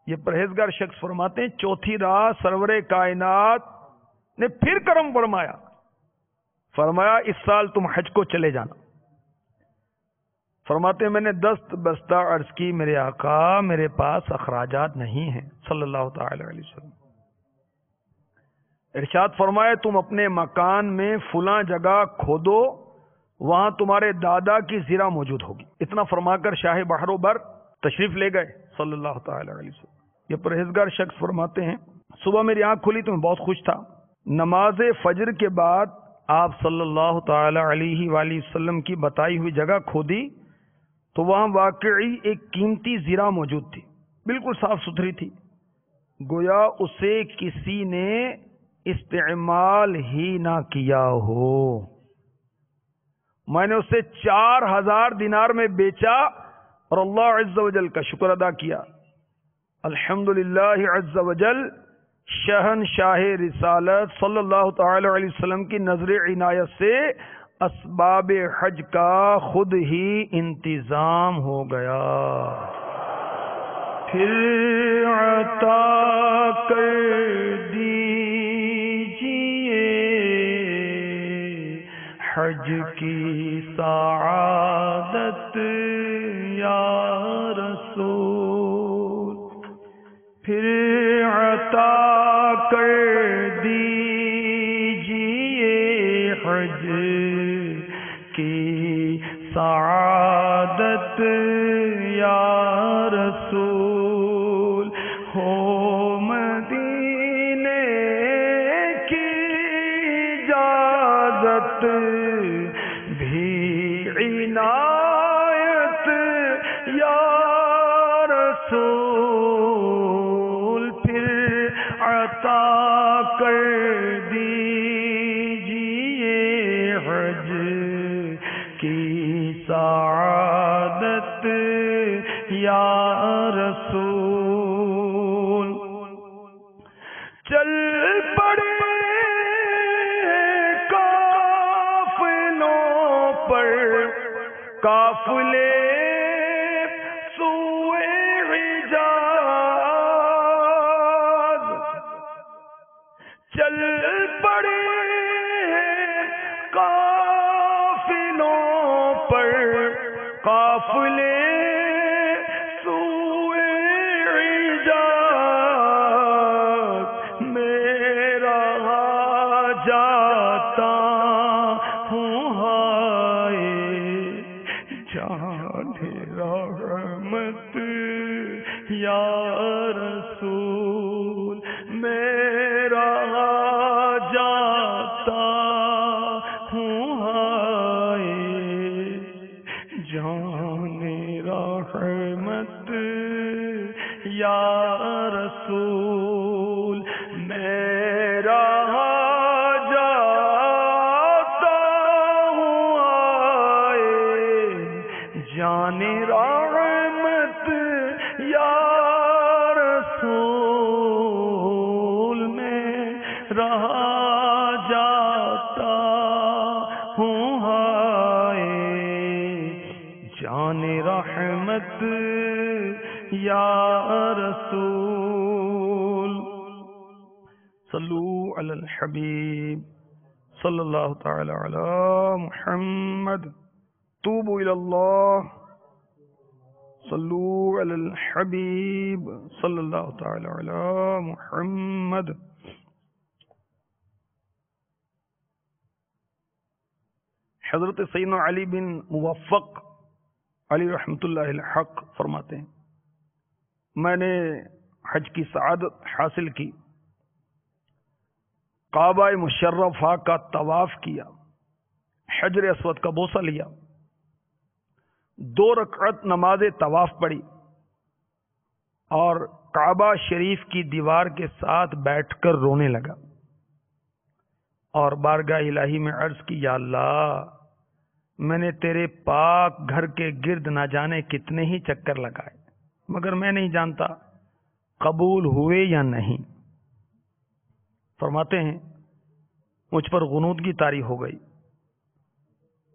یہ پرہیزگار شخص فرماتے ہیں چوتھی رات سرور کائنات نے پھر کرم فرمایا اس سال تم حج کو چلے جانا. فرماتے ہیں میں نے دست بستہ عرض کی میرے آقا میرے پاس اخراجات نہیں ہیں صلی اللہ تعالی علیہ وسلم. ارشاد فرمائے تم اپنے مکان میں فلاں جگہ کھودو وہاں تمہارے دادا کی زرہ موجود ہوگی. اتنا فرما کر شاہ بحر و بر تشریف لے گئے صلی اللہ تعالی علیہ وسلم. یہ پرہیزگار شخص فرماتے ہیں صبح میری آنکھ کھلی تو میں بہت خوش تھا. نماز فجر کے بعد آپ صلی اللہ تعالی علیہ وآلہ وسلم کی بتائی ہوئی جگہ کھودی تو وہاں واقعی ایک قیمتی زرہ موجود تھی، بالکل صاف ستھری تھی، گویا اسے کسی نے استعمال ہی نہ کیا ہو. میں نے اسے 4000 دینار میں بیچا اور اللہ عز و جل کا شکر ادا کیا. الحمدللہ عز و جل شہنشاہ رسالت صلی اللہ تعالی علیہ وسلم کی نظر عنایت سے اسباب حج کا خود ہی انتظام ہو گیا. پھر عطا کر دیجئے حج کی سعادت یا رسول. پھر عطا کر دیجئے حج کی سعادت یا رسول. ہو مدینے کی اجازت بھی عنایت یا رسول. عطا کر دیجئے حج کی سعادت یا رسول. چل پڑے قافلوں پر قافلے چل پڑے قافلوں پر قافلے سوئے حجاز. میرا جاتا ہوں ہائے جان رحمت یا رسول. میرا جاتا ہوں ہائے جان رحمت یا رسول. میرا جاتا ہوں ہائے جان رحمت یا رسول. میں رہا جاتا ہوں ہائے جان رحمت یا رسول. صلو علی الحبیب صلی اللہ تعالی علی محمد. توبوا الی اللہ. صلو علی الحبیب صلی اللہ تعالی علی محمد. حضرت سیدنا علی بن موفق علی رحمت اللہ الحق فرماتے ہیں میں نے حج کی سعادت حاصل کی، کعبہ مشرفہ کا طواف کیا، حجر اسود کا بوسہ لیا، 2 رکعت نماز طواف پڑھی اور کعبہ شریف کی دیوار کے ساتھ بیٹھ کر رونے لگا اور بارگاہ الہی میں عرض کی یا اللہ میں نے تیرے پاک گھر کے گرد نہ جانے کتنے ہی چکر لگائے مگر میں نہیں جانتا قبول ہوئے یا نہیں. فرماتے ہیں مجھ پر غنودگی طاری ہو گئی،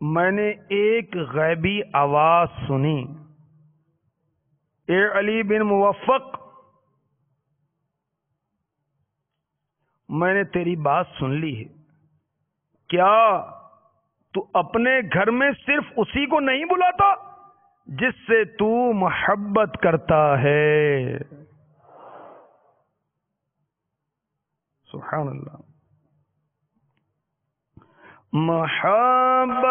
میں نے ایک غیبی آواز سنی، اے علی بن موفق، میں نے تیری بات سن لی ہے، کیا تو اپنے گھر میں صرف اسی کو نہیں بلاتا جس سے تو محبت کرتا ہے؟ سبحان اللہ۔ محبت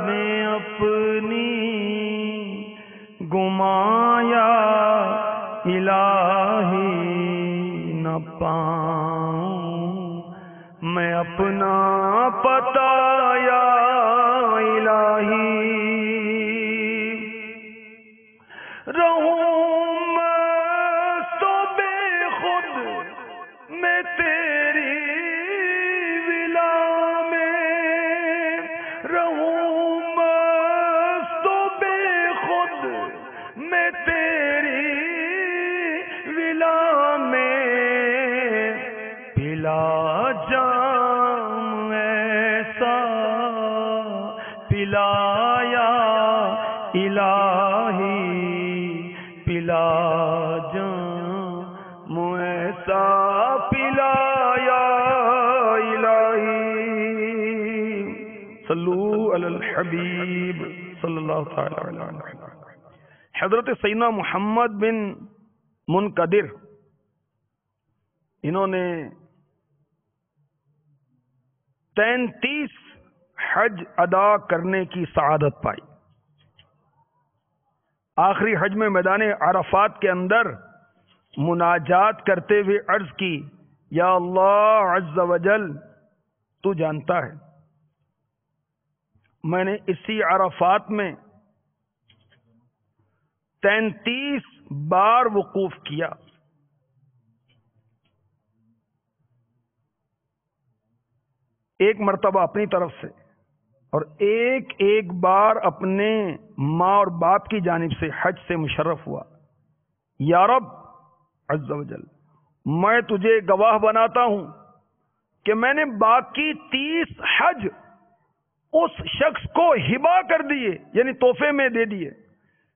میں اپنی گمایا الہی نہ پاؤں، میں اپنا پتہ یا الہی رہوں مست و بے خود میں تیری ولا میں، رہوں مست و بے خود میں تیری ولا میں، پلا جام ایسا پلایا الہی، پلا جام ایسا پلایا الہی۔ صلو علی الحبیب صلی اللہ تعالی علیہ وسلم۔ حضرت سیدنا محمد بن منقدر، انہوں نے 33 حج ادا کرنے کی سعادت پائی۔ آخری حج میں میدان عرفات کے اندر مناجات کرتے ہوئے عرض کی، یا اللہ عز وجل، تو جانتا ہے میں نے اسی عرفات میں 33 بار وقوف کیا، ایک مرتبہ اپنی طرف سے اور ایک بار اپنے ماں اور باپ کی جانب سے حج سے مشرف ہوا۔ یا رب عز وجل، میں تجھے گواہ بناتا ہوں کہ میں نے باقی 30 حج اس شخص کو ہبہ کر دیے، یعنی تحفے میں دے دیے،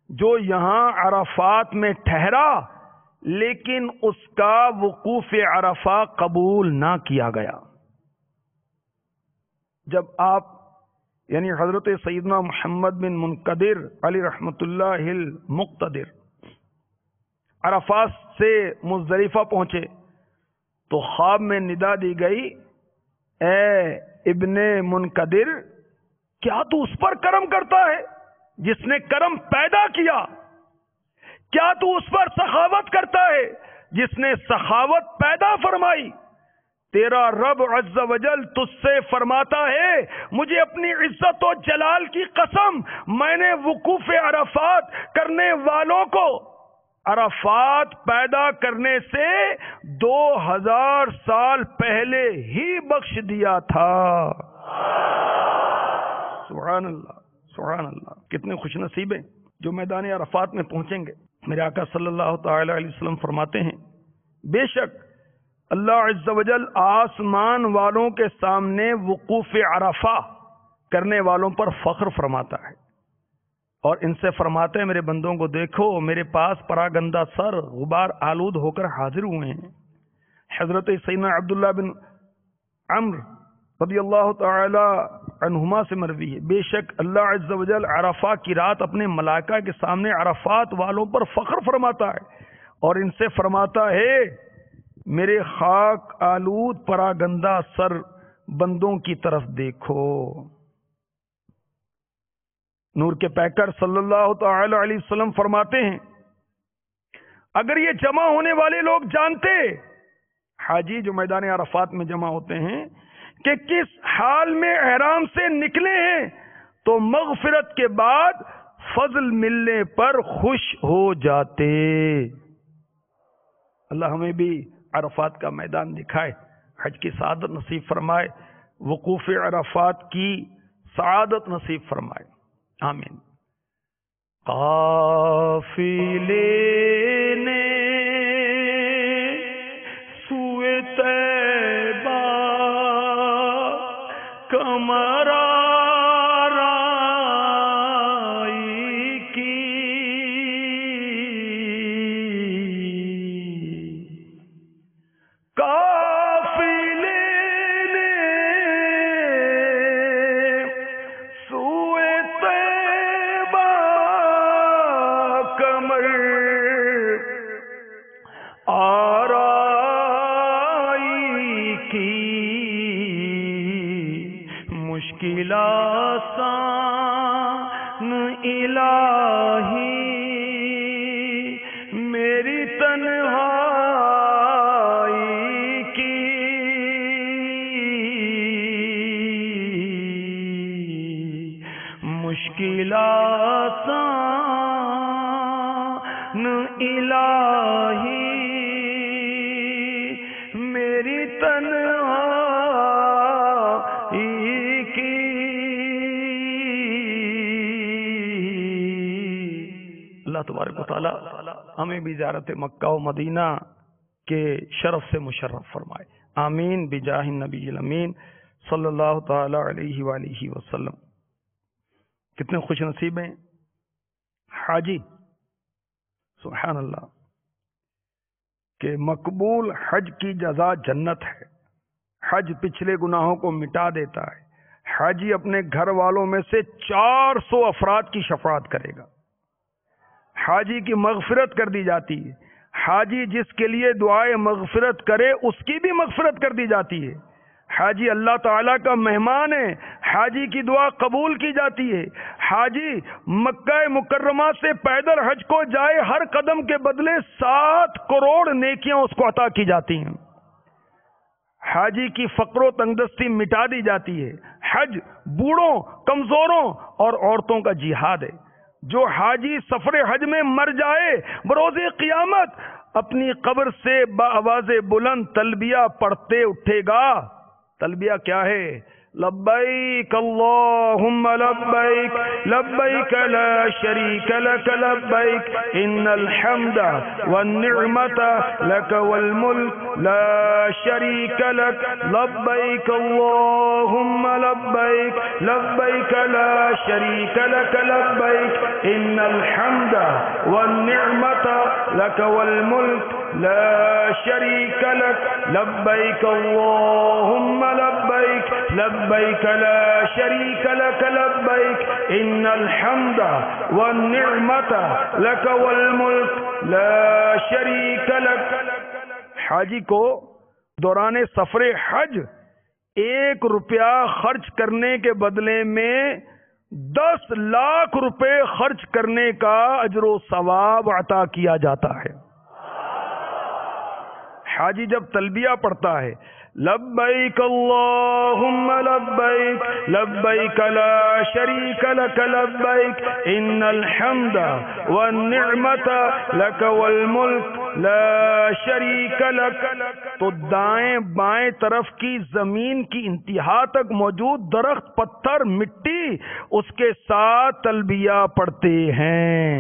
جو یہاں عرفات میں ٹھہرا لیکن اس کا وقوف عرفہ قبول نہ کیا گیا۔ جب آپ یعنی حضرت سیدنا محمد بن منقدر علی رحمت اللہ المقتدر عرفات سے مزدلفہ پہنچے تو خواب میں ندا دی گئی، اے ابن منقدر، کیا تو اس پر کرم کرتا ہے جس نے کرم پیدا کیا؟ کیا تو اس پر سخاوت کرتا ہے جس نے سخاوت پیدا فرمائی؟ تیرا رب عز وجل تجھ سے فرماتا ہے، مجھے اپنی عزت و جلال کی قسم، میں نے وقوف عرفات کرنے والوں کو عرفات پیدا کرنے سے 2000 سال پہلے ہی بخش دیا تھا۔ سبحان اللہ، سبحان اللہ۔ کتنے خوش نصیب ہیں جو میدان عرفات میں پہنچیں گے۔ میرے آقا صلی اللہ تعالی علیہ وسلم فرماتے ہیں، بے شک اللہ عز و جل آسمان والوں کے سامنے وقوف عرفہ کرنے والوں پر فخر فرماتا ہے اور ان سے فرماتے ہیں، میرے بندوں کو دیکھو، میرے پاس پراگندہ سر غبار آلود ہو کر حاضر ہوئے ہیں۔ حضرت سیدنا عبداللہ بن عمرو رضی اللہ تعالی عنہما سے مروی ہے، بے شک اللہ عز و جل عرفہ کی رات اپنے ملائکہ کے سامنے عرفات والوں پر فخر فرماتا ہے اور ان سے فرماتا ہے، میرے خاک آلود پراگندہ سر بندوں کی طرف دیکھو۔ نور کے پیکر صلی اللہ تعالی علیہ وسلم فرماتے ہیں، اگر یہ جمع ہونے والے لوگ جانتے، حاجی جو میدان عرفات میں جمع ہوتے ہیں، کہ کس حال میں احرام سے نکلے ہیں تو مغفرت کے بعد فضل ملنے پر خوش ہو جاتے۔ اللہ ہمیں بھی عرفات کا میدان دکھائے، حج کی سعادت نصیب فرمائے، وقوف عرفات کی سعادت نصیب فرمائے، آمین۔ قافلے نے سوئے طیبہ کمرہ مشکل آسان الہی میری تنہائی کی، مشکل آسان الہی میری تنہائی کی۔ اللہ تبارک و تعالی ہمیں بھی زیارت مکہ و مدینہ کے شرف سے مشرف فرمائے، آمین بجاہ النبی الامین صلی اللہ تعالی علیہ وآلہ وسلم۔ کتنے خوش نصیب ہیں حاجی، سبحان اللہ، کہ مقبول حج کی جزا جنت ہے۔ حج پچھلے گناہوں کو مٹا دیتا ہے۔ حاجی اپنے گھر والوں میں سے 400 افراد کی شفاعت کرے گا۔ حاجی کی مغفرت کر دی جاتی ہے۔ حاجی جس کے لیے دعائے مغفرت کرے اس کی بھی مغفرت کر دی جاتی ہے۔ حاجی اللہ تعالیٰ کا مہمان ہے، حاجی کی دعا قبول کی جاتی ہے۔ حاجی مکہ مکرمہ سے پیدل حج کو جائے، ہر قدم کے بدلے 7 کروڑ نیکیاں اس کو عطا کی جاتی ہیں۔ حاجی کی فقر و تنگدستی مٹا دی جاتی ہے۔ حج بوڑھوں، کمزوروں اور عورتوں کا جہاد ہے۔ جو حاجی سفر حج میں مر جائے، بروز قیامت اپنی قبر سے بآواز بلند تلبیہ پڑھتے اٹھے گا۔ تلبیہ کیا ہے؟ لبیک اللہم لبیک لبیک لا شریک لک لبیک ان الحمد والنعمت لک والملک لا شریک لک لبیک اللہم لبیک لبیک لا شریک لک لبیک ان الحمد والنعمت لک والملک لا شریک لک لبیک اللہم لبیک لبیک لا شریک لک لبیک ان الحمد والنعمت لک والملک لا شریک لک۔ حاجی کو دوران سفر حج 1 روپیہ خرچ کرنے کے بدلے میں 10 لاکھ روپے خرچ کرنے کا اجر و ثواب عطا کیا جاتا ہے۔ حاجی جب تلبیہ پڑھتا ہے، لبیک اللہم لبیک لبیک لا شریک لک لبیک ان الحمد والنعمت لک والملک لا شریک لک، تو دائیں بائیں طرف کی زمین کی انتہا تک موجود درخت، پتھر، مٹی اس کے ساتھ تلبیہ پڑھتے ہیں۔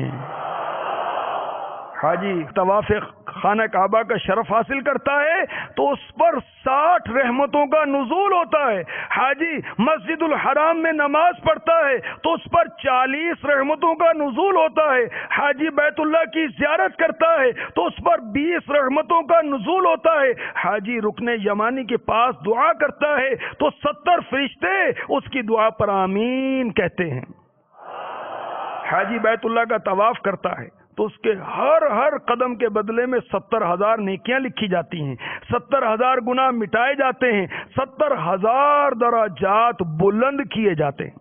حاجی طواف خانہ کعبہ کا شرف حاصل کرتا ہے تو اس پر 60 رحمتوں کا نزول ہوتا ہے۔ حاجی مسجد الحرام میں نماز پڑھتا ہے تو اس پر 40 رحمتوں کا نزول ہوتا ہے۔ حاجی بیت اللہ کی زیارت کرتا ہے تو اس پر 20 رحمتوں کا نزول ہوتا ہے۔ حاجی رکن یمانی کے پاس دعا کرتا ہے تو 70 فرشتے اس کی دعا پر آمین کہتے ہیں۔ حاجی بیت اللہ کا طواف کرتا ہے تو اس کے ہر قدم کے بدلے میں 70,000 نیکیاں لکھی جاتی ہیں، 70,000 گناہ مٹائے جاتے ہیں، 70,000 درجات بلند کیے جاتے ہیں۔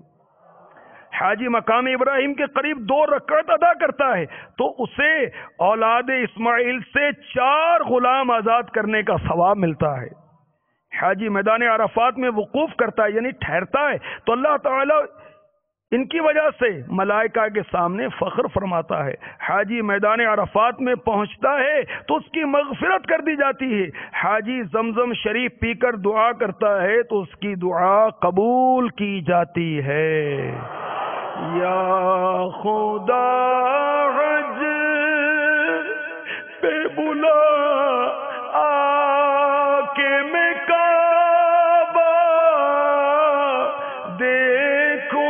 حاجی مقام ابراہیم کے قریب 2 رکعت ادا کرتا ہے تو اسے اولاد اسماعیل سے 4 غلام آزاد کرنے کا ثواب ملتا ہے۔ حاجی میدان عرفات میں وقوف کرتا ہے یعنی ٹھہرتا ہے تو اللہ تعالی ان کی وجہ سے ملائکہ کے سامنے فخر فرماتا ہے۔ حاجی میدان عرفات میں پہنچتا ہے تو اس کی مغفرت کر دی جاتی ہے۔ حاجی زمزم شریف پی کر دعا کرتا ہے تو اس کی دعا قبول کی جاتی ہے۔ یا خدا حج پہ بلا آ کے میں کعبہ دیکھوں،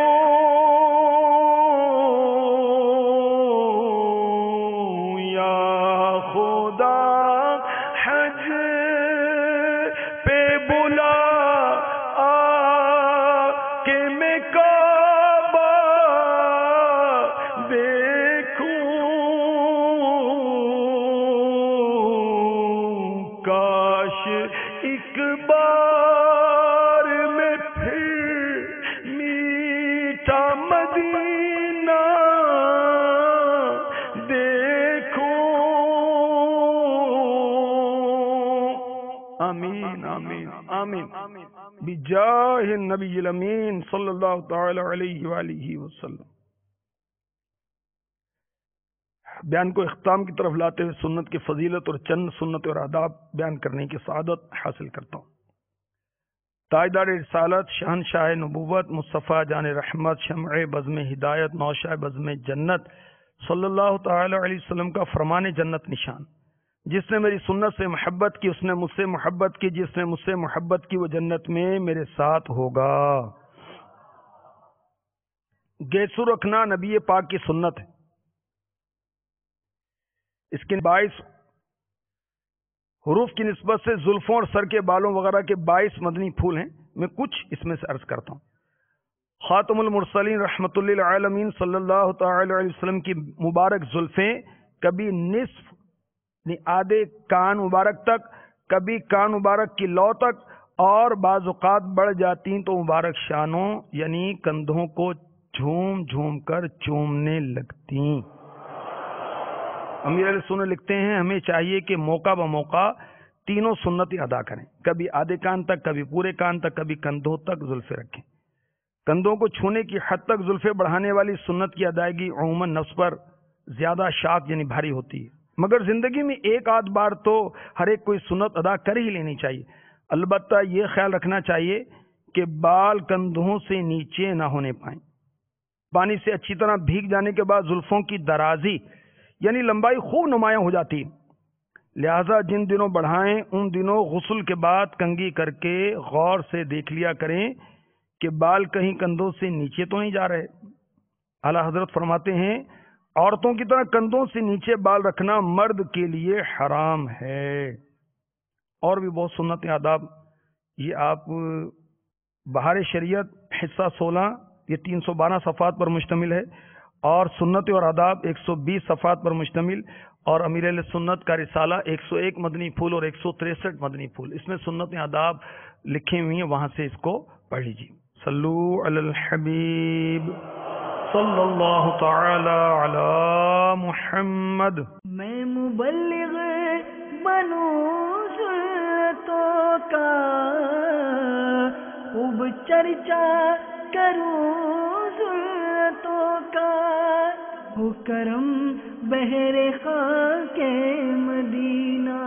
آمین آمین آمین بجاہ النبی الامین صلی اللہ تعالی علیہ وآلہ وسلم۔ بیان کو اختتام کی طرف لاتے ہوئے سنت کی فضیلت اور چند سنت اور آداب بیان کرنے کی سعادت حاصل کرتا ہوں۔ تاجدار رسالت، شہنشاہ نبوت، مصطفیٰ جان رحمت، شمع بزم ہدایت، نوشہ بزم جنت صلی اللہ تعالی علیہ وسلم کا فرمان جنت نشان، جس نے میری سنت سے محبت کی اس نے مجھ سے محبت کی، جس نے مجھ سے محبت کی وہ جنت میں میرے ساتھ ہوگا۔ گیسو رکھنا نبی پاک کی سنت ہے۔ اس کے 22 حروف کی نسبت سے زلفوں اور سر کے بالوں وغیرہ کے 22 مدنی پھول ہیں۔ میں کچھ اس میں سے عرض کرتا ہوں۔ خاتم المرسلین رحمت للعالمین صلی اللہ تعالی علیہ وسلم کی مبارک زلفیں کبھی نصف یعنی آدھے کان مبارک تک، کبھی کان مبارک کی لو تک، اور بعض اوقات بڑھ جاتی ہیں تو مبارک شانوں یعنی کندھوں کو جھوم جھوم کر چومنے لگتی۔ امیر علیہ سنت لکھتے ہیں ہمیں چاہیے کہ موقع بموقع تینوں سنتیں ادا کریں، کبھی آدھے کان تک، کبھی پورے کان تک، کبھی کندھوں تک زلفیں رکھیں۔ کندھوں کو چھونے کی حد تک زلفیں بڑھانے والی سنت کی ادائیگی عموماً نفس پر زیادہ شاق یعنی بھاری ہوتی ہے، مگر زندگی میں ایک آدھ بار تو ہر ایک کوئی سنت ادا کر ہی لینی چاہیے۔ البتہ یہ خیال رکھنا چاہیے کہ بال کندھوں سے نیچے نہ ہونے پائیں۔ پانی سے اچھی طرح بھیگ جانے کے بعد زلفوں کی درازی یعنی لمبائی خوب نمایاں ہو جاتی ہے، لہذا جن دنوں بڑھائیں ان دنوں غسل کے بعد کنگھی کر کے غور سے دیکھ لیا کریں کہ بال کہیں کندھوں سے نیچے تو نہیں جا رہے۔ اعلیٰ حضرت فرماتے ہیں عورتوں کی طرح کندھوں سے نیچے بال رکھنا مرد کے لیے حرام ہے۔ اور بھی بہت سنت آداب، یہ آپ بہار شریعت حصہ 16 یہ 312 صفحات پر مشتمل ہے، اور سنت اور آداب 120 صفحات پر مشتمل، اور امیر علیہ سنت کا رسالہ 101 مدنی پھول اور 163 مدنی پھول، اس میں سنت آداب لکھے ہوئی ہیں، وہاں سے اس کو پڑھ لیجیے۔ صلو علی الحبیب صلی اللہ تعالی علی محمد۔ میں مبلغ بنوں سنتوں کا، خوب چرچا کروں سنتوں کا، ہو کرم بہر خاک مدینہ۔